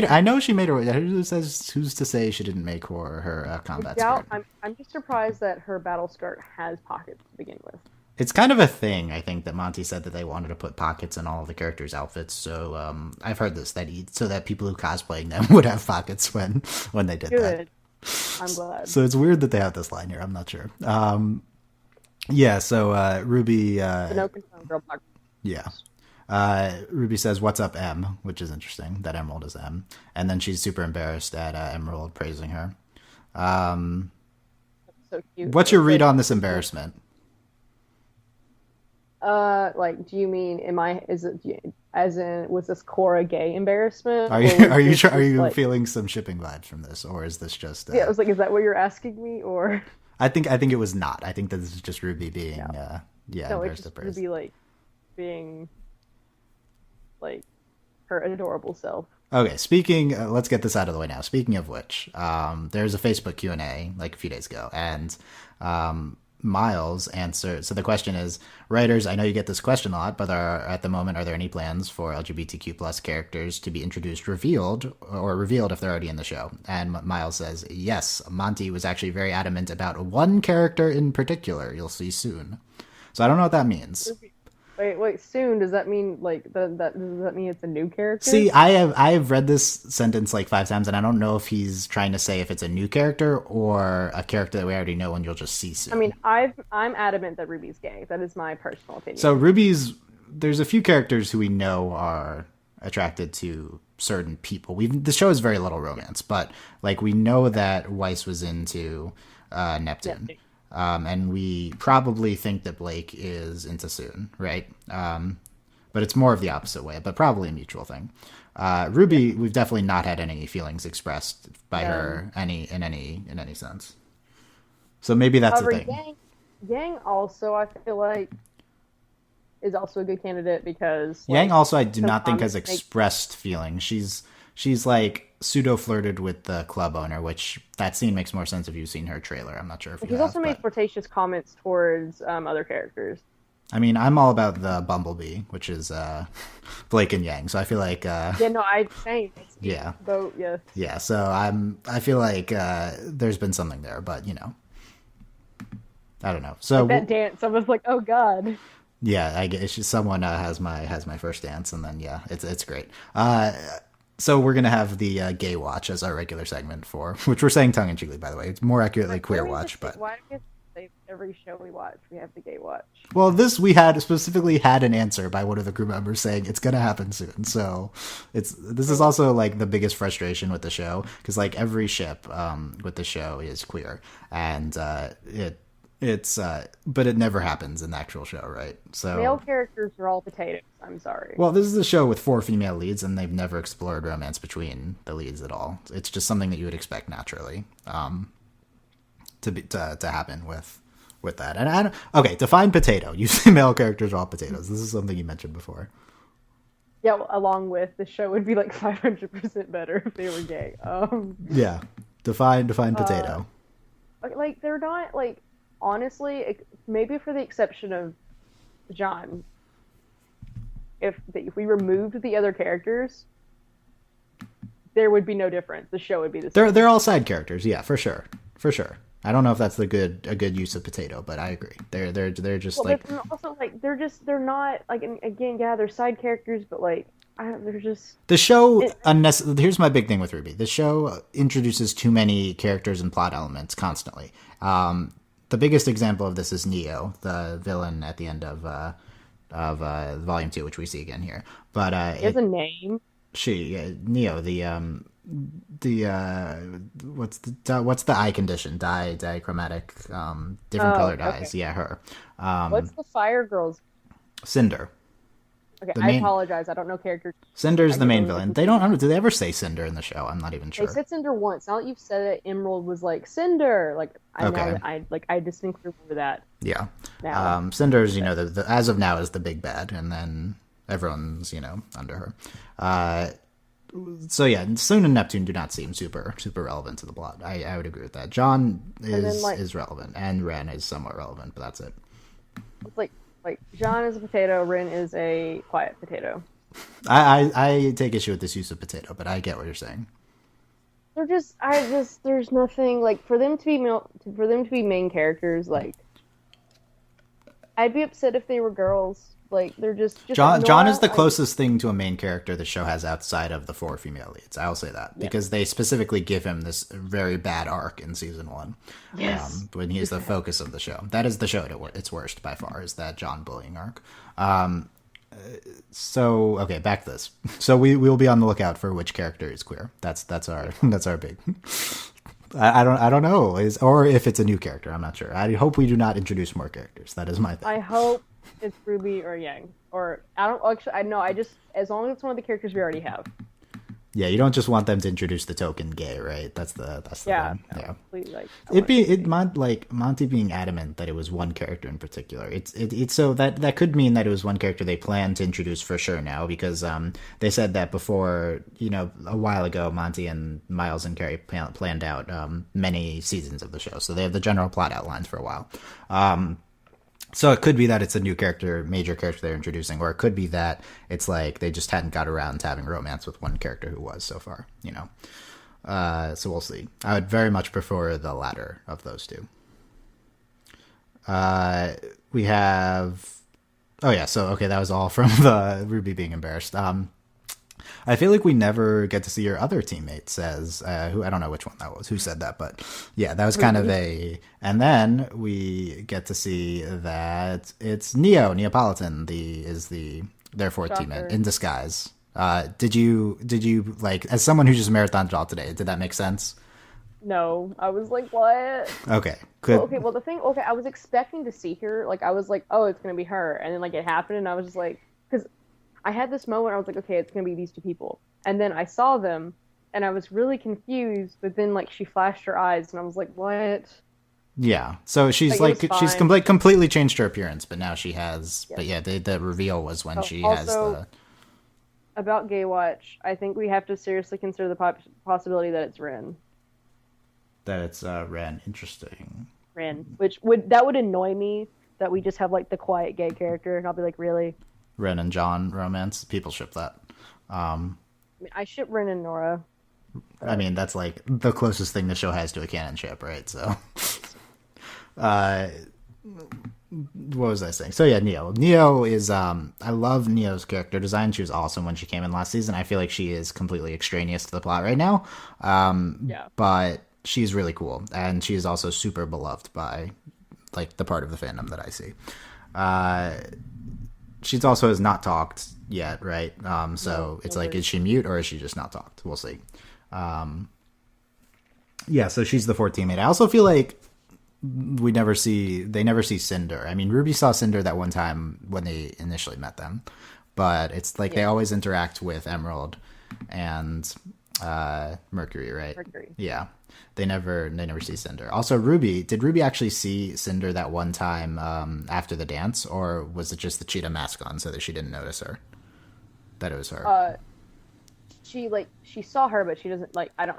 I know she made her. Who's to say she didn't make her combat skirt? I'm just surprised that her battle skirt has pockets to begin with. It's kind of a thing, I think, that Monty said that they wanted to put pockets in all of the characters' outfits. So I've heard this so that people who cosplaying them would have pockets when they did Good. that. I'm glad. So it's weird that they have this line here. I'm not sure. Yeah. So Ruby. No confirmed girl pockets. Yeah. Ruby says, "What's up, M?" Which is interesting. That Emerald is M, and then she's super embarrassed at Emerald praising her. So cute. What's your read on this embarrassment? Like, do you mean as in was this Cora gay embarrassment? Are you feeling some shipping vibes from this, or is this just? Yeah, I was like, is that what you're asking me, or? I think it was not. I think that this is just Ruby being No, embarrassed it's at just praise. Ruby like being like her adorable self. Okay, let's get this out of the way now. Speaking of which, there's a Facebook Q&A like a few days ago, and Miles answered. So the question is, writers, I know you get this question a lot, but at the moment, are there any plans for LGBTQ plus characters to be revealed if they're already in the show? And Miles says, yes, Monty was actually very adamant about one character in particular you'll see soon. So I don't know what that means. Wait, soon, does that mean like does that mean it's a new character? See, I have read this sentence like 5 times, and I don't know if he's trying to say if it's a new character or a character that we already know and you'll just see soon. I mean, I'm adamant that Ruby's gay. That is my personal opinion. So there's a few characters who we know are attracted to certain people. The show has very little romance, but like we know that Weiss was into Neptune. And we probably think that Blake is into Soon, right? But it's more of the opposite way, but probably a mutual thing. Ruby, we've definitely not had any feelings expressed by her in any sense. So maybe that's the thing. Yang also, I feel like, is also a good candidate because Yang also I do not think has expressed feelings. She's like pseudo flirted with the club owner, which that scene makes more sense if you've seen her trailer. I'm not sure if he's also made flirtatious comments towards other characters. I mean, I'm all about the Bumblebee, which is Blake and Yang. So I feel like Yeah. Boat, yes. Yeah, so I feel like there's been something there, but I don't know. So like that dance, I was like, oh god. Yeah, I guess someone has my first dance, and then it's great. So we're gonna have the gay watch as our regular segment which we're saying tongue in cheekly, by the way. It's more accurately queer watch, but why do we every show we watch we have the gay watch? Well, we had specifically had an answer by one of the crew members saying it's gonna happen soon. So this is also like the biggest frustration with the show because like every ship with the show is queer, and but it never happens in the actual show, right? So male characters are all potatoes. I'm sorry. Well, this is a show with 4 female leads, and they've never explored romance between the leads at all. It's just something that you would expect naturally to happen with that. And define potato. You say male characters are all potatoes. This is something you mentioned before. Yeah, well, along with the show would be like 500% better if they were gay. Yeah, define potato. Like they're not like. honestly, maybe for the exception of John, if we removed the other characters, there would be no difference. The show would be the same. They're all side characters, yeah, for sure, for sure. I don't know if that's a good use of potato, but I agree. They're just Well, like but also like they're not like, and again, yeah, they're side characters, but like they're just the show. it, Here's my big thing with RWBY. The show introduces too many characters and plot elements constantly. The biggest example of this is Neo, the villain at the end of Volume 2, which we see again here. But it has a name. Neo, the what's the eye condition? Dichromatic, different Oh, colored okay. eyes. Yeah, her. What's the Fire Girl's? Cinder. Okay, The I main apologize. I don't know characters. Cinder's I the get main really villain. confused. Do they ever say Cinder in the show? I'm not even They sure. said Cinder once. Now that you've said it, Emerald was like Cinder. Like I Okay. know I distinctly remember that Yeah. now. Cinder's, as of now is the big bad, and then everyone's, under her. So yeah, Soon and Neptune do not seem super relevant to the plot. I would agree with that. John And then like is relevant, and Ren is somewhat relevant, but that's it. it's like John is a potato, Rin is a quiet potato. I take issue with this use of potato, but I get what you're saying. There's nothing like for them to be main characters. Like I'd be upset if they were girls. Like they're just John like Nora, is the closest thing to a main character the show has outside of the 4 female leads. I'll say that because they specifically give him this very bad arc in season 1. Yes. When he is the focus of the show. That is the show at its worst by far, is that John bullying arc. So okay, back to this. So we will be on the lookout for which character is queer. That's our big. I don't know, or if it's a new character. I'm not sure. I hope we do not introduce more characters. That is my thing. I hope it's RWBY or Yang, or I don't actually. I know. I just as long as it's one of the characters we already have. Yeah, you don't just want them to introduce the token gay, right? That's the Yeah. thing. No, Yeah. please, like Monty being adamant that it was one character in particular. It's so that could mean that it was one character they plan to introduce for sure now, because they said that before, a while ago, Monty and Miles and Carrie planned out many seasons of the show, so they have the general plot outlines for a while. So it could be that it's a new character, major character they're introducing, or it could be that it's like they just hadn't got around to having romance with one character who was so far, So we'll see. I would very much prefer the latter of those two. We have... Oh yeah, so okay, that was all from the RWBY being embarrassed. I feel like we never get to see your other teammate says, who I don't know which one that was, who said that, but yeah, that was kind of and then we get to see that it's Neapolitan, their fourth Shocker. teammate in disguise. Did you like, as someone who just marathoned all today, did that make sense? no. I was like, what? Okay, Well, okay. Well, okay. I was expecting to see her. Like I was like, oh, it's gonna be her, and then like it happened, and I was just like, because I had this moment. I was like, okay, it's gonna be these two people, and then I saw them, and I was really confused. But then like she flashed her eyes, and I was like, what? Yeah, so she's Like, it was she's fine. completely changed her appearance, but now she has. Yeah. But yeah, the reveal was when Oh, she has also, the. About Gay Watch, I think we have to seriously consider the possibility that it's Ren. That it's Ren. Interesting. Ren, which would annoy me that we just have like the quiet gay character, and I'll be like, really? Ren and John romance. People ship that. I mean, I ship Ren and Nora. I mean, that's like the closest thing the show has to a canon ship, right? So, what was I saying? So yeah, Neo. Neo is I love Neo's character design. She was awesome when she came in last season. I feel like she is completely extraneous to the plot right now. Yeah. But she's really cool, and she is also super beloved by like the part of the fandom that I see. She's also has not talked yet, right? So No, it's no like, worries. is she mute or is she just not talked? We'll see. Yeah, so she's the fourth teammate. I also feel like they never see Cinder. I mean, RWBY saw Cinder that one time when they initially met them, but it's like they always interact with Emerald and Mercury, right? Mercury. Yeah, they never see Cinder. Also, RWBY, did RWBY actually see Cinder that one time after the dance, or was it just the cheetah mask on so that she didn't notice her? That it was her. she saw her, but she doesn't like. I don't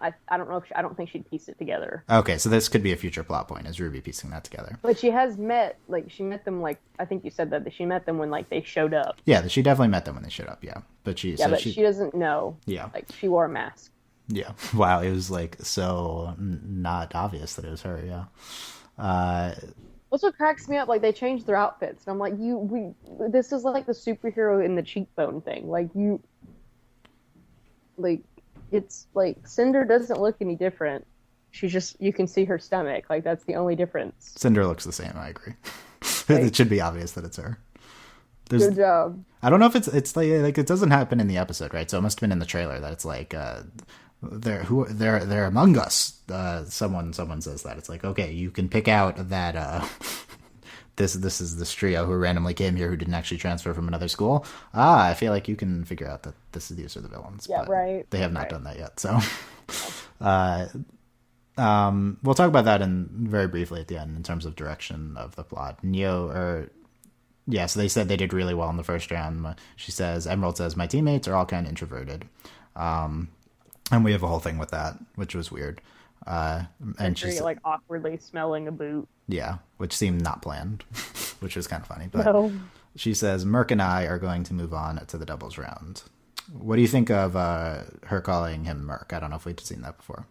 know if I don't think she'd piece it together. Okay, so this could be a future plot point, is RWBY piecing that together. But she has met she met them like I think you said that she met them when like they showed up. Yeah, she definitely met them when they showed up. Yeah, but she doesn't know. Yeah, like she wore a mask. Yeah. Wow, it was like so not obvious that it was her. Yeah. Also cracks me up, like they changed their outfits, and I'm like, this is like the superhero in the cheekbone thing. Like it's like Cinder doesn't look any different. She's just you can see her stomach. Like that's the only difference. Cinder looks the same. I agree. Like, it should be obvious that it's her. Good job. I don't know if it's like it doesn't happen in the episode, right? So it must have been in the trailer that it's like they're among us. Someone says that it's like, okay, you can pick out that this is this trio who randomly came here who didn't actually transfer from another school. I feel like you can figure out that these are the villains. Yeah, right. They have not done that yet. So we'll talk about that in very briefly at the end in terms of direction of the plot. So they said they did really well in the first round. She says, Emerald says, my teammates are all kind of introverted. And we have a whole thing with that, which was weird. And she's like awkwardly smelling a boot. Yeah, which seemed not planned, which was kind of funny. But no. She says, Merc and I are going to move on to the doubles round. What do you think of her calling him Merc? I don't know if we've seen that before.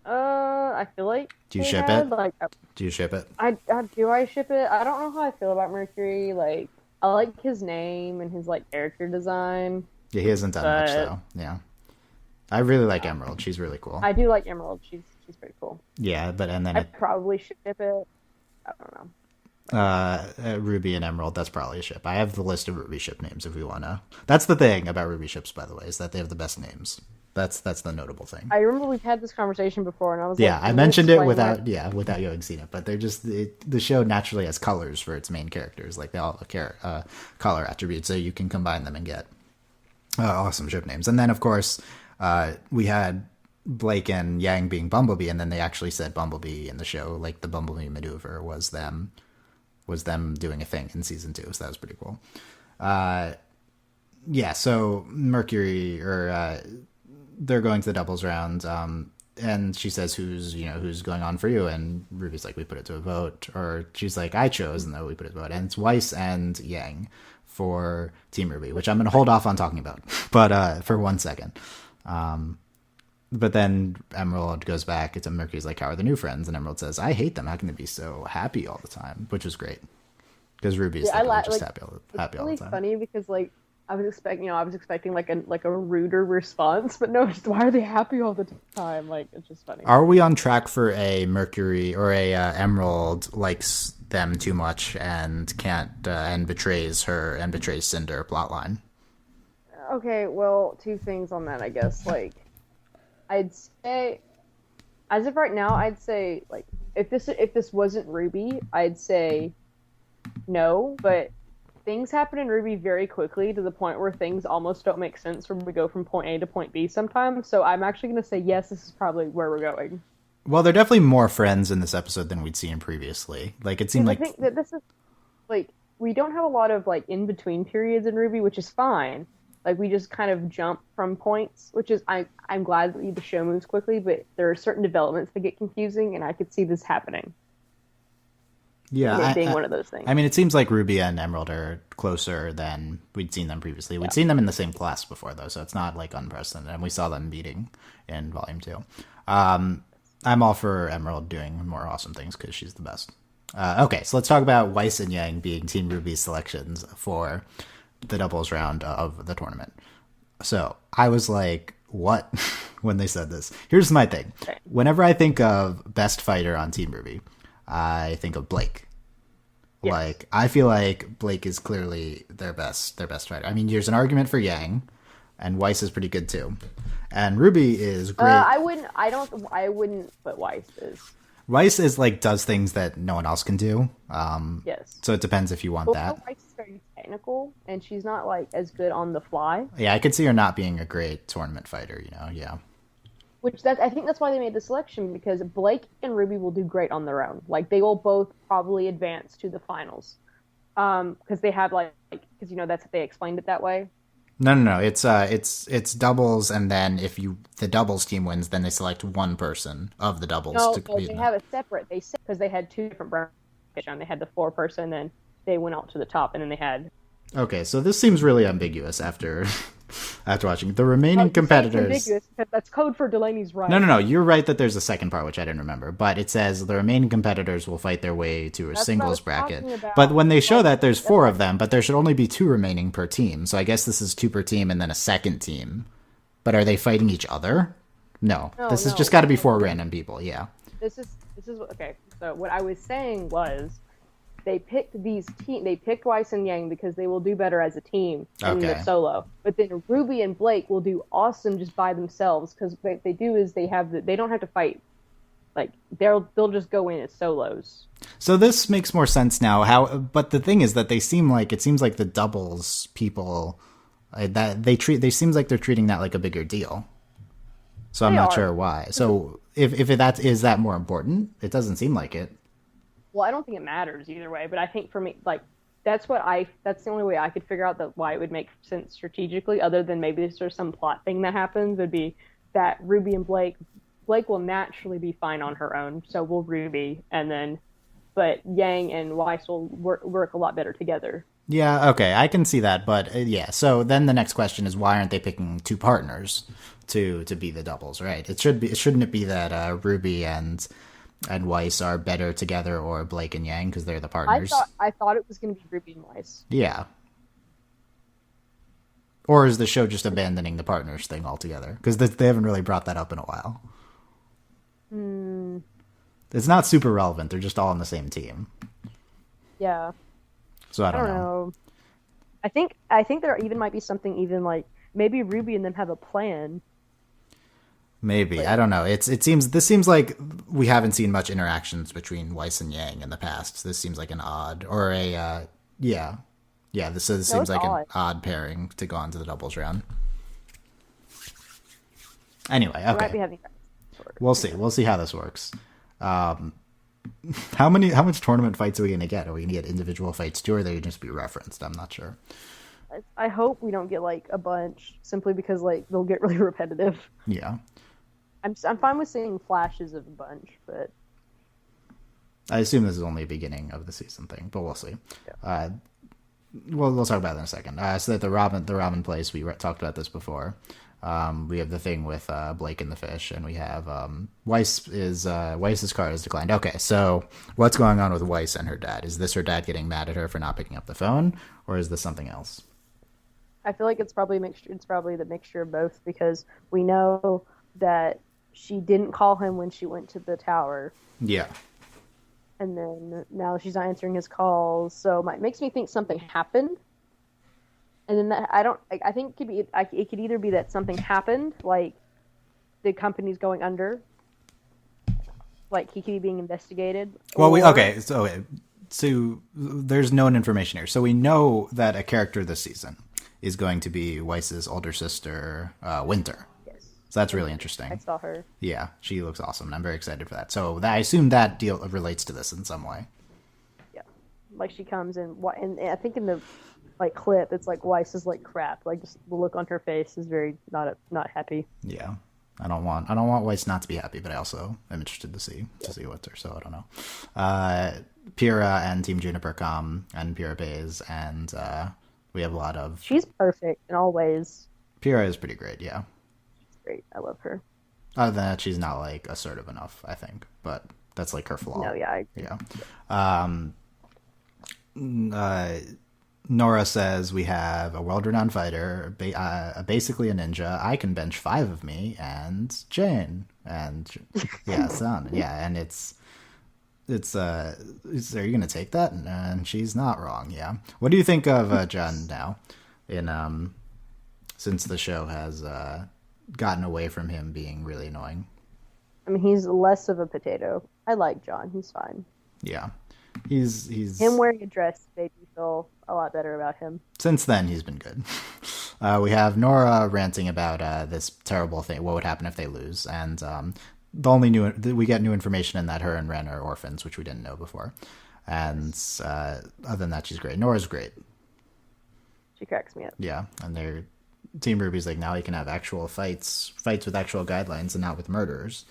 I feel like. Do you ship it? Like, do you ship it? Do I ship it? I don't know how I feel about Mercury. Like, I like his name and his like character design. Yeah, he hasn't done much though. Yeah, I really like Emerald. She's really cool. I do like Emerald. She's pretty cool. Yeah, but and then I probably ship it. I don't know. RWBY and Emerald, that's probably a ship. I have the list of RWBY ship names if we want to. That's the thing about RWBY ships, by the way, is that they have the best names. That's the notable thing. I remember we've had this conversation before, and I was I mentioned it without you having seen it, but they're just the show naturally has colors for its main characters, like they all have color attributes, so you can combine them and get awesome ship names. And then of course we had Blake and Yang being Bumblebee, and then they actually said Bumblebee in the show, like the Bumblebee maneuver was them doing a thing in season 2, so that was pretty cool. So Mercury they're going to the doubles round, and she says who's going on for you, and Ruby's like, we put it to a vote, or she's like, I chose, and then we put it to a vote, and it's Weiss and Yang for Team RWBY, which I'm going to hold off on talking about, but for 1 second. But then Emerald goes back to Mercury's like, how are the new friends? And Emerald says, I hate them. How can they be so happy all the time? Which was great because Ruby's happy all the time. It's really funny because like I was expecting like a ruder response, but no, just why are they happy all the time? Like it's just funny. Are we on track for a Mercury or a Emerald likes them too much and can't and betrays Cinder plotline? Okay, well, 2 things on that, I guess. Like, I'd say, as of right now, I'd say like if this wasn't RWBY, I'd say no, but things happen in RWBY very quickly to the point where things almost don't make sense when we go from point A to point B sometimes. So I'm actually going to say yes, this is probably where we're going. Well, they're definitely more friends in this episode than we'd seen previously. Like it seemed like I think that this is like we don't have a lot of like in between periods in RWBY, which is fine. Like we just kind of jump from points, which is I'm glad that the show moves quickly, but there are certain developments that get confusing, and I could see this happening. Yeah, being one of those things. I mean, it seems like RWBY and Emerald are closer than we'd seen them previously. We'd seen them in the same class before, though, so it's not like unprecedented. And we saw them meeting in Volume 2. I'm all for Emerald doing more awesome things because she's the best. Okay, so let's talk about Weiss and Yang being Team RWBY's selections for the doubles round of the tournament. So I was like, what? when they said this. Here's my thing. Whenever I think of best fighter on Team RWBY, I think of Blake. Yes. Like, I feel like Blake is clearly their best fighter. I mean, there's an argument for Yang, and Weiss is pretty good too. And RWBY is great. I wouldn't put Weiss is. Weiss is like does things that no one else can do. Yes. So it depends if you want that. Weiss is very technical, and she's not like as good on the fly. Yeah, I could see her not being a great tournament fighter. Yeah. I think that's why they made the selection, because Blake and RWBY will do great on their own. Like they will both probably advance to the finals, because they have because that's they explained it that way. No. It's doubles, and then if the doubles team wins, then they select one person of the doubles to No, compete they in it. have a separate. They because they had two different brackets. They had the four person, then they went out to the top, and then they had. Okay, so this seems really ambiguous after after watching the Oh, remaining you say it's competitors. ambiguous because that's code for Delaney's right. No. You're right that there's a second part which I didn't remember, but it says the remaining competitors will fight their way to a That's what I singles was bracket. talking about. But when they show Like, that, there's that's four why- of them, but there should only be two remaining per team. So I guess this is two per team and then a second team. But are they fighting each other? No, No, this has no. just got to be four random people. Yeah. This is okay. So what I was saying was they picked these team. They picked Weiss and Yang because they will do better as a team in Okay. the solo. But then Ruby and Blake will do awesome just by themselves because what they do is they don't have to fight. Like they'll just go in as solos. So this makes more sense now. But the thing is that it seems like the doubles people that they seems like they're treating that like a bigger deal. So I'm They not are. sure why. So if that is that more important, it doesn't seem like it. Well, I don't think it matters either way, but I think for me, like that's the only way I could figure out that why it would make sense strategically, other than maybe there's some plot thing that happens, would be that Ruby and Blake will naturally be fine on her own, so will Ruby, but Yang and Weiss will work a lot better together. Yeah, okay, I can see that, but yeah. So then the next question is, why aren't they picking two partners to be the doubles? Right? Shouldn't it be that Ruby and Weiss are better together, or Blake and Yang because they're the partners? I thought it was going to be Ruby and Weiss. Yeah. Or is the show just abandoning the partners thing altogether? Because they haven't really brought that up in a while. It's not super relevant. They're just all on the same team. Yeah, So I I don't don't know. know. I think there even might be something even like maybe Ruby and them have a plan. Maybe. I don't know. This seems like we haven't seen much interactions between Weiss and Yang in the past. This seems like an odd or a yeah. Yeah, this seems it's like odd. an odd pairing to go on to the doubles round. Anyway, They might okay. be having. We'll see. We'll see how this works. How much tournament fights are we gonna get? Are we gonna get individual fights too, or are they just be referenced? I'm not sure. I hope we don't get like a bunch, simply because like they'll get really repetitive. Yeah. I'm fine with seeing flashes of a bunch, but I assume this is only a beginning of the season thing, but we'll see. We'll talk about it in a second. So that the ramen place, we talked about this before. We have the thing with Blake and the fish, and we have Weiss's card is declined. Okay, so what's going on with Weiss and her dad? Is this her dad getting mad at her for not picking up the phone, or is this something else? I feel like it's probably a mixture. It's probably the mixture of both, because we know that she didn't call him when she went to the tower, Yeah. and then now she's not answering his calls. So it makes me think something happened. And then that, I think it could either be that something happened, like the company's going under, like he could be being investigated. Well, or- So there's known information here. So we know that a character this season is going to be Weiss's older sister, Winter. Yes, So that's really I interesting. saw her. Yeah, she looks awesome, and I'm very excited for that. So I assume that deal relates to this in some way. Yeah, like she comes in, and I think in the like clip, it's like Weiss is like crap. Like just the look on her face is very not happy. Yeah, I don't want Weiss not to be happy, but I also am interested to see what's her. So I don't know. Pyrrha and Team Juniper come, and Pyrrha pays, and we have a lot of She's perfect in all ways. Pyrrha is pretty great. Yeah. She's great. I love her. Other than that, she's not like assertive enough, I think, but that's like her flaw. No, yeah, I agree. Yeah. Nora says we have a world-renowned fighter, basically a ninja. I can bench 5 of me, and Jane, and yeah, Son, yeah, and it's. Are you gonna take that? And she's not wrong. Yeah. What do you think of John now? Since the show has gotten away from him being really annoying. I mean, he's less of a potato. I like John. He's fine. Yeah. He's Him wearing a dress made me feel a lot better about him. Since then, he's been good. We have Nora ranting about this terrible thing. What would happen if they lose? And we get new information in that her and Ren are orphans, which we didn't know before. And other than that, she's great. Nora's great. She cracks me up. Yeah, and Team RWBY's like, now we can have actual fights with actual guidelines and not with murderers.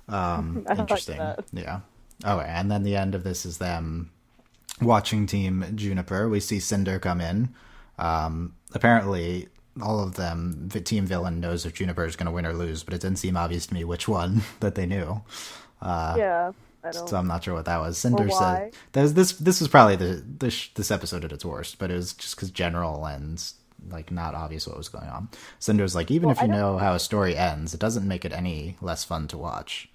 I like Interesting. that. Yeah. Okay, and then the end of this is them watching Team Juniper. We see Cinder come in. Apparently, all of them, the Team Villain knows if Juniper is going to win or lose, but it didn't seem obvious to me which one that they knew. Yeah, I don't. So I'm not sure what that was. Cinder why. said this was probably this episode at its worst, but it was just because general and like not obvious what was going on. Cinder's like, even if you know how a story ends, it doesn't make it any less fun to watch.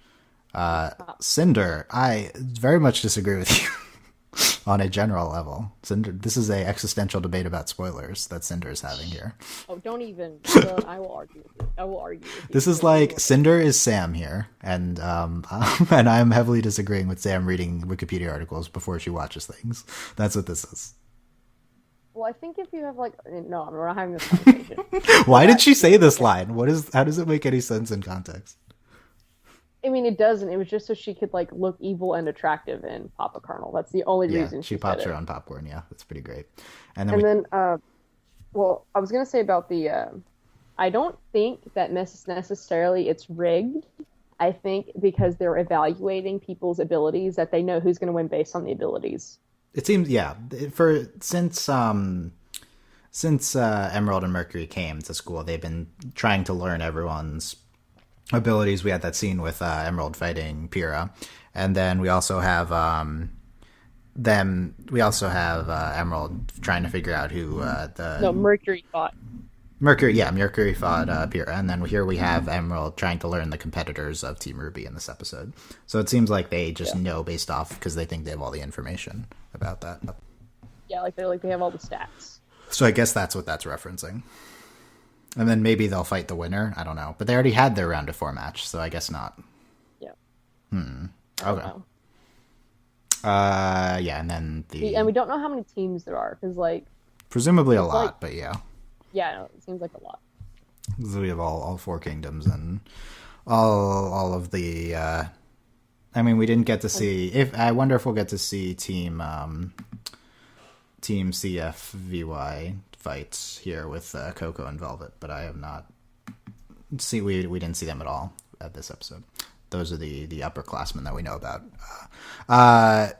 Cinder, I very much disagree with you on a general level. Cinder, this is a existential debate about spoilers that Cinder is having here. Oh, don't even. I will argue with it. I will argue with you. This is like Cinder is Sam here, and and I'm heavily disagreeing with Sam reading Wikipedia articles before she watches things. That's what this is. Well, I think if you have like, no, we're not having this conversation. Why did she say this line? How does it make any sense in context? I mean, it doesn't. It was just so she could like look evil and attractive in Papa Kernel. That's the only reason she said pops it. her own popcorn. Yeah, that's pretty great. Well, I was gonna say about the. I don't think that necessarily it's rigged. I think because they're evaluating people's abilities, that they know who's going to win based on the abilities. It seems, yeah. Since Emerald and Mercury came to school, they've been trying to learn everyone's abilities. We had that scene with Emerald fighting Pyrrha, and then we also have Emerald trying to figure out who Mercury fought. Mercury fought Pyrrha, and then here we have Emerald trying to learn the competitors of Team RWBY in this episode. So it seems like they just know based off because they think they have all the information about that. Yeah, they have all the stats. So I guess that's what that's referencing. And then maybe they'll fight the winner. I don't know, but they already had their round of 4 match, so I guess not. Yeah. Okay. Yeah, and then and we don't know how many teams there are because presumably a lot, but yeah. Yeah, no, it seems like a lot. So we have all 4 kingdoms and all of the. I mean, we didn't get to see. I wonder if we'll get to see Team CFVY fights here with Coco and Velvet, but I have not. We didn't see them at all at this episode. Those are the upperclassmen that we know about.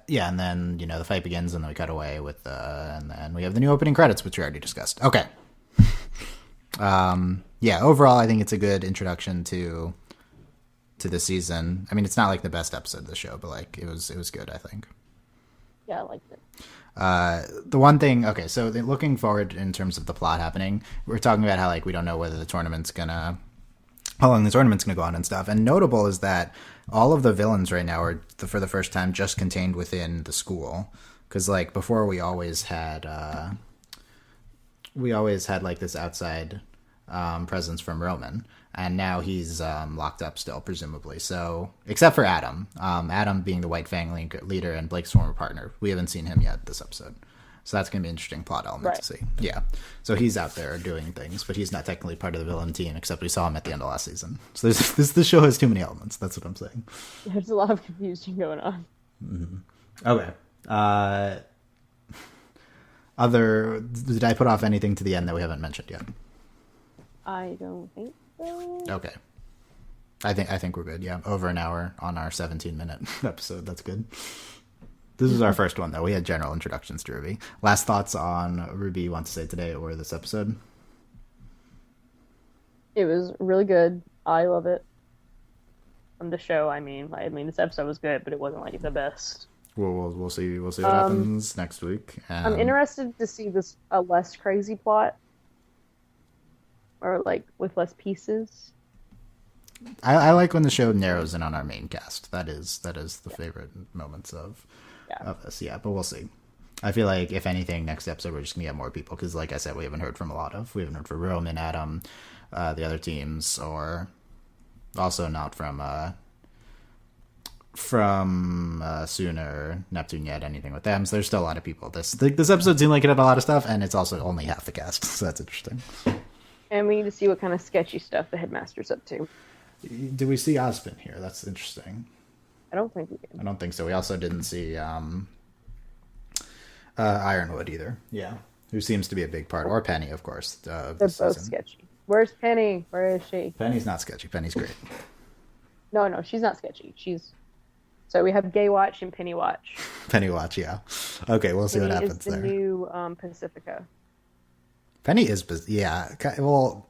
Yeah, and then the fight begins, and then we cut away with and then we have the new opening credits, which we already discussed. Okay. Yeah, overall, I think it's a good introduction to the season. I mean, it's not like the best episode of the show, but it was good, I think. Yeah, I liked it. The one thing, okay, so looking forward in terms of the plot happening, we're talking about how we don't know whether how long the tournament's gonna go on and stuff. And notable is that all of the villains right now are for the first time just contained within the school, because before we always had this outside presence from Roman, and now he's locked up still, presumably. So, except for Adam, Adam being the White Fang leader and Blake's former partner, we haven't seen him yet this episode. So that's going to be an interesting plot element to see. Yeah, so he's out there doing things, but he's not technically part of the villain team, except we saw him at the end of last season. So this show has too many elements. That's what I'm saying. There's a lot of confusion going on. Mm-hmm. Okay. Did I put off anything to the end that we haven't mentioned yet? I don't think so. Okay. I think we're good. Yeah, over an hour on our 17-minute episode. That's good. This is our first one, though. We had general introductions to RWBY. Last thoughts on RWBY you want to say today or this episode? It was really good. I love it. On the show, I mean, this episode was good, but it wasn't the best. We'll see what happens next week. I'm interested to see a less crazy plot, or with less pieces. I like when the show narrows in on our main cast. That is the favorite moments of this. Yeah, but we'll see. I feel like if anything, next episode we're just gonna get more people because, like I said, we haven't heard from we haven't heard from Roman, Adam, the other teams, or also not from Soon or Neptune yet, anything with them. So there's still a lot of people. This episode seemed like it had a lot of stuff, and it's also only half the cast, so that's interesting. And we need to see what kind of sketchy stuff the headmaster's up to. Do we see Ozpin here? That's interesting. I don't think we did. I don't think so. We also didn't see Ironwood either. Yeah. who seems to be a big part, or Penny, of course, They're this both season. sketchy. Where's Penny? Where is she? Penny's not sketchy. Penny's great. No, she's not sketchy. So we have Gay Watch and Penny Watch. Penny Watch, yeah. Okay, we'll see Penny what is happens the there. new Pacifica. Penny is, yeah. Well,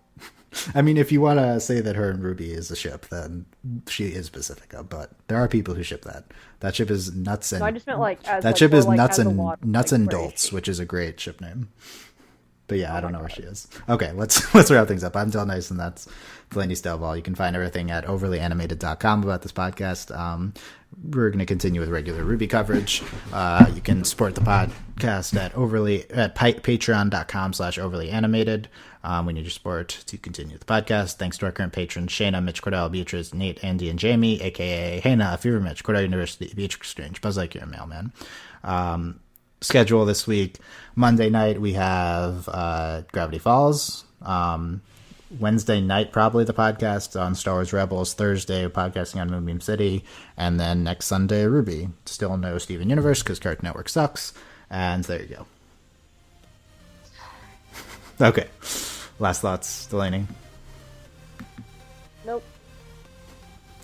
I mean, if you want to say that her and Ruby is a ship, then she is Pacifica. But there are people who ship that. That ship is nuts and. No, I just meant that like, ship is like, nuts as a and water, nuts like, and where is dolts, she? which is a great ship name. But yeah, I don't know where God. she is. Okay, let's wrap things up. I'm Del Nice, and that's Delaney Stovall. You can find everything at overlyanimated.com about this podcast. We're going to continue with regular RWBY coverage. You can support the podcast at patreon.com/overlyanimated. We need your support to continue the podcast. Thanks to our current patrons, Shayna, Mitch Cordell, Beatrice, Nate, Andy, and Jamie, aka Hannah, Fever Mitch, Cordell University, Beatrice Strange, Buzz Lightyear, Mailman. Schedule this week. Monday night we have Gravity Falls. Wednesday night probably the podcast on Star Wars Rebels. Thursday podcasting on Moonbeam City, and then next Sunday RWBY. Still no Steven Universe because Cartoon Network sucks. And there you go. Okay, last thoughts, Delaney. Nope.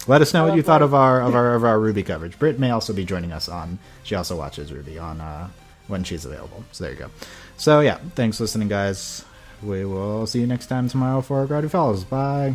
Let us know what you thought Light. of our RWBY coverage. Britt may also be joining us on. She also watches RWBY on when she's available. So there you go. So yeah, thanks for listening, guys. We will see you next time tomorrow for Gravity Falls. Bye.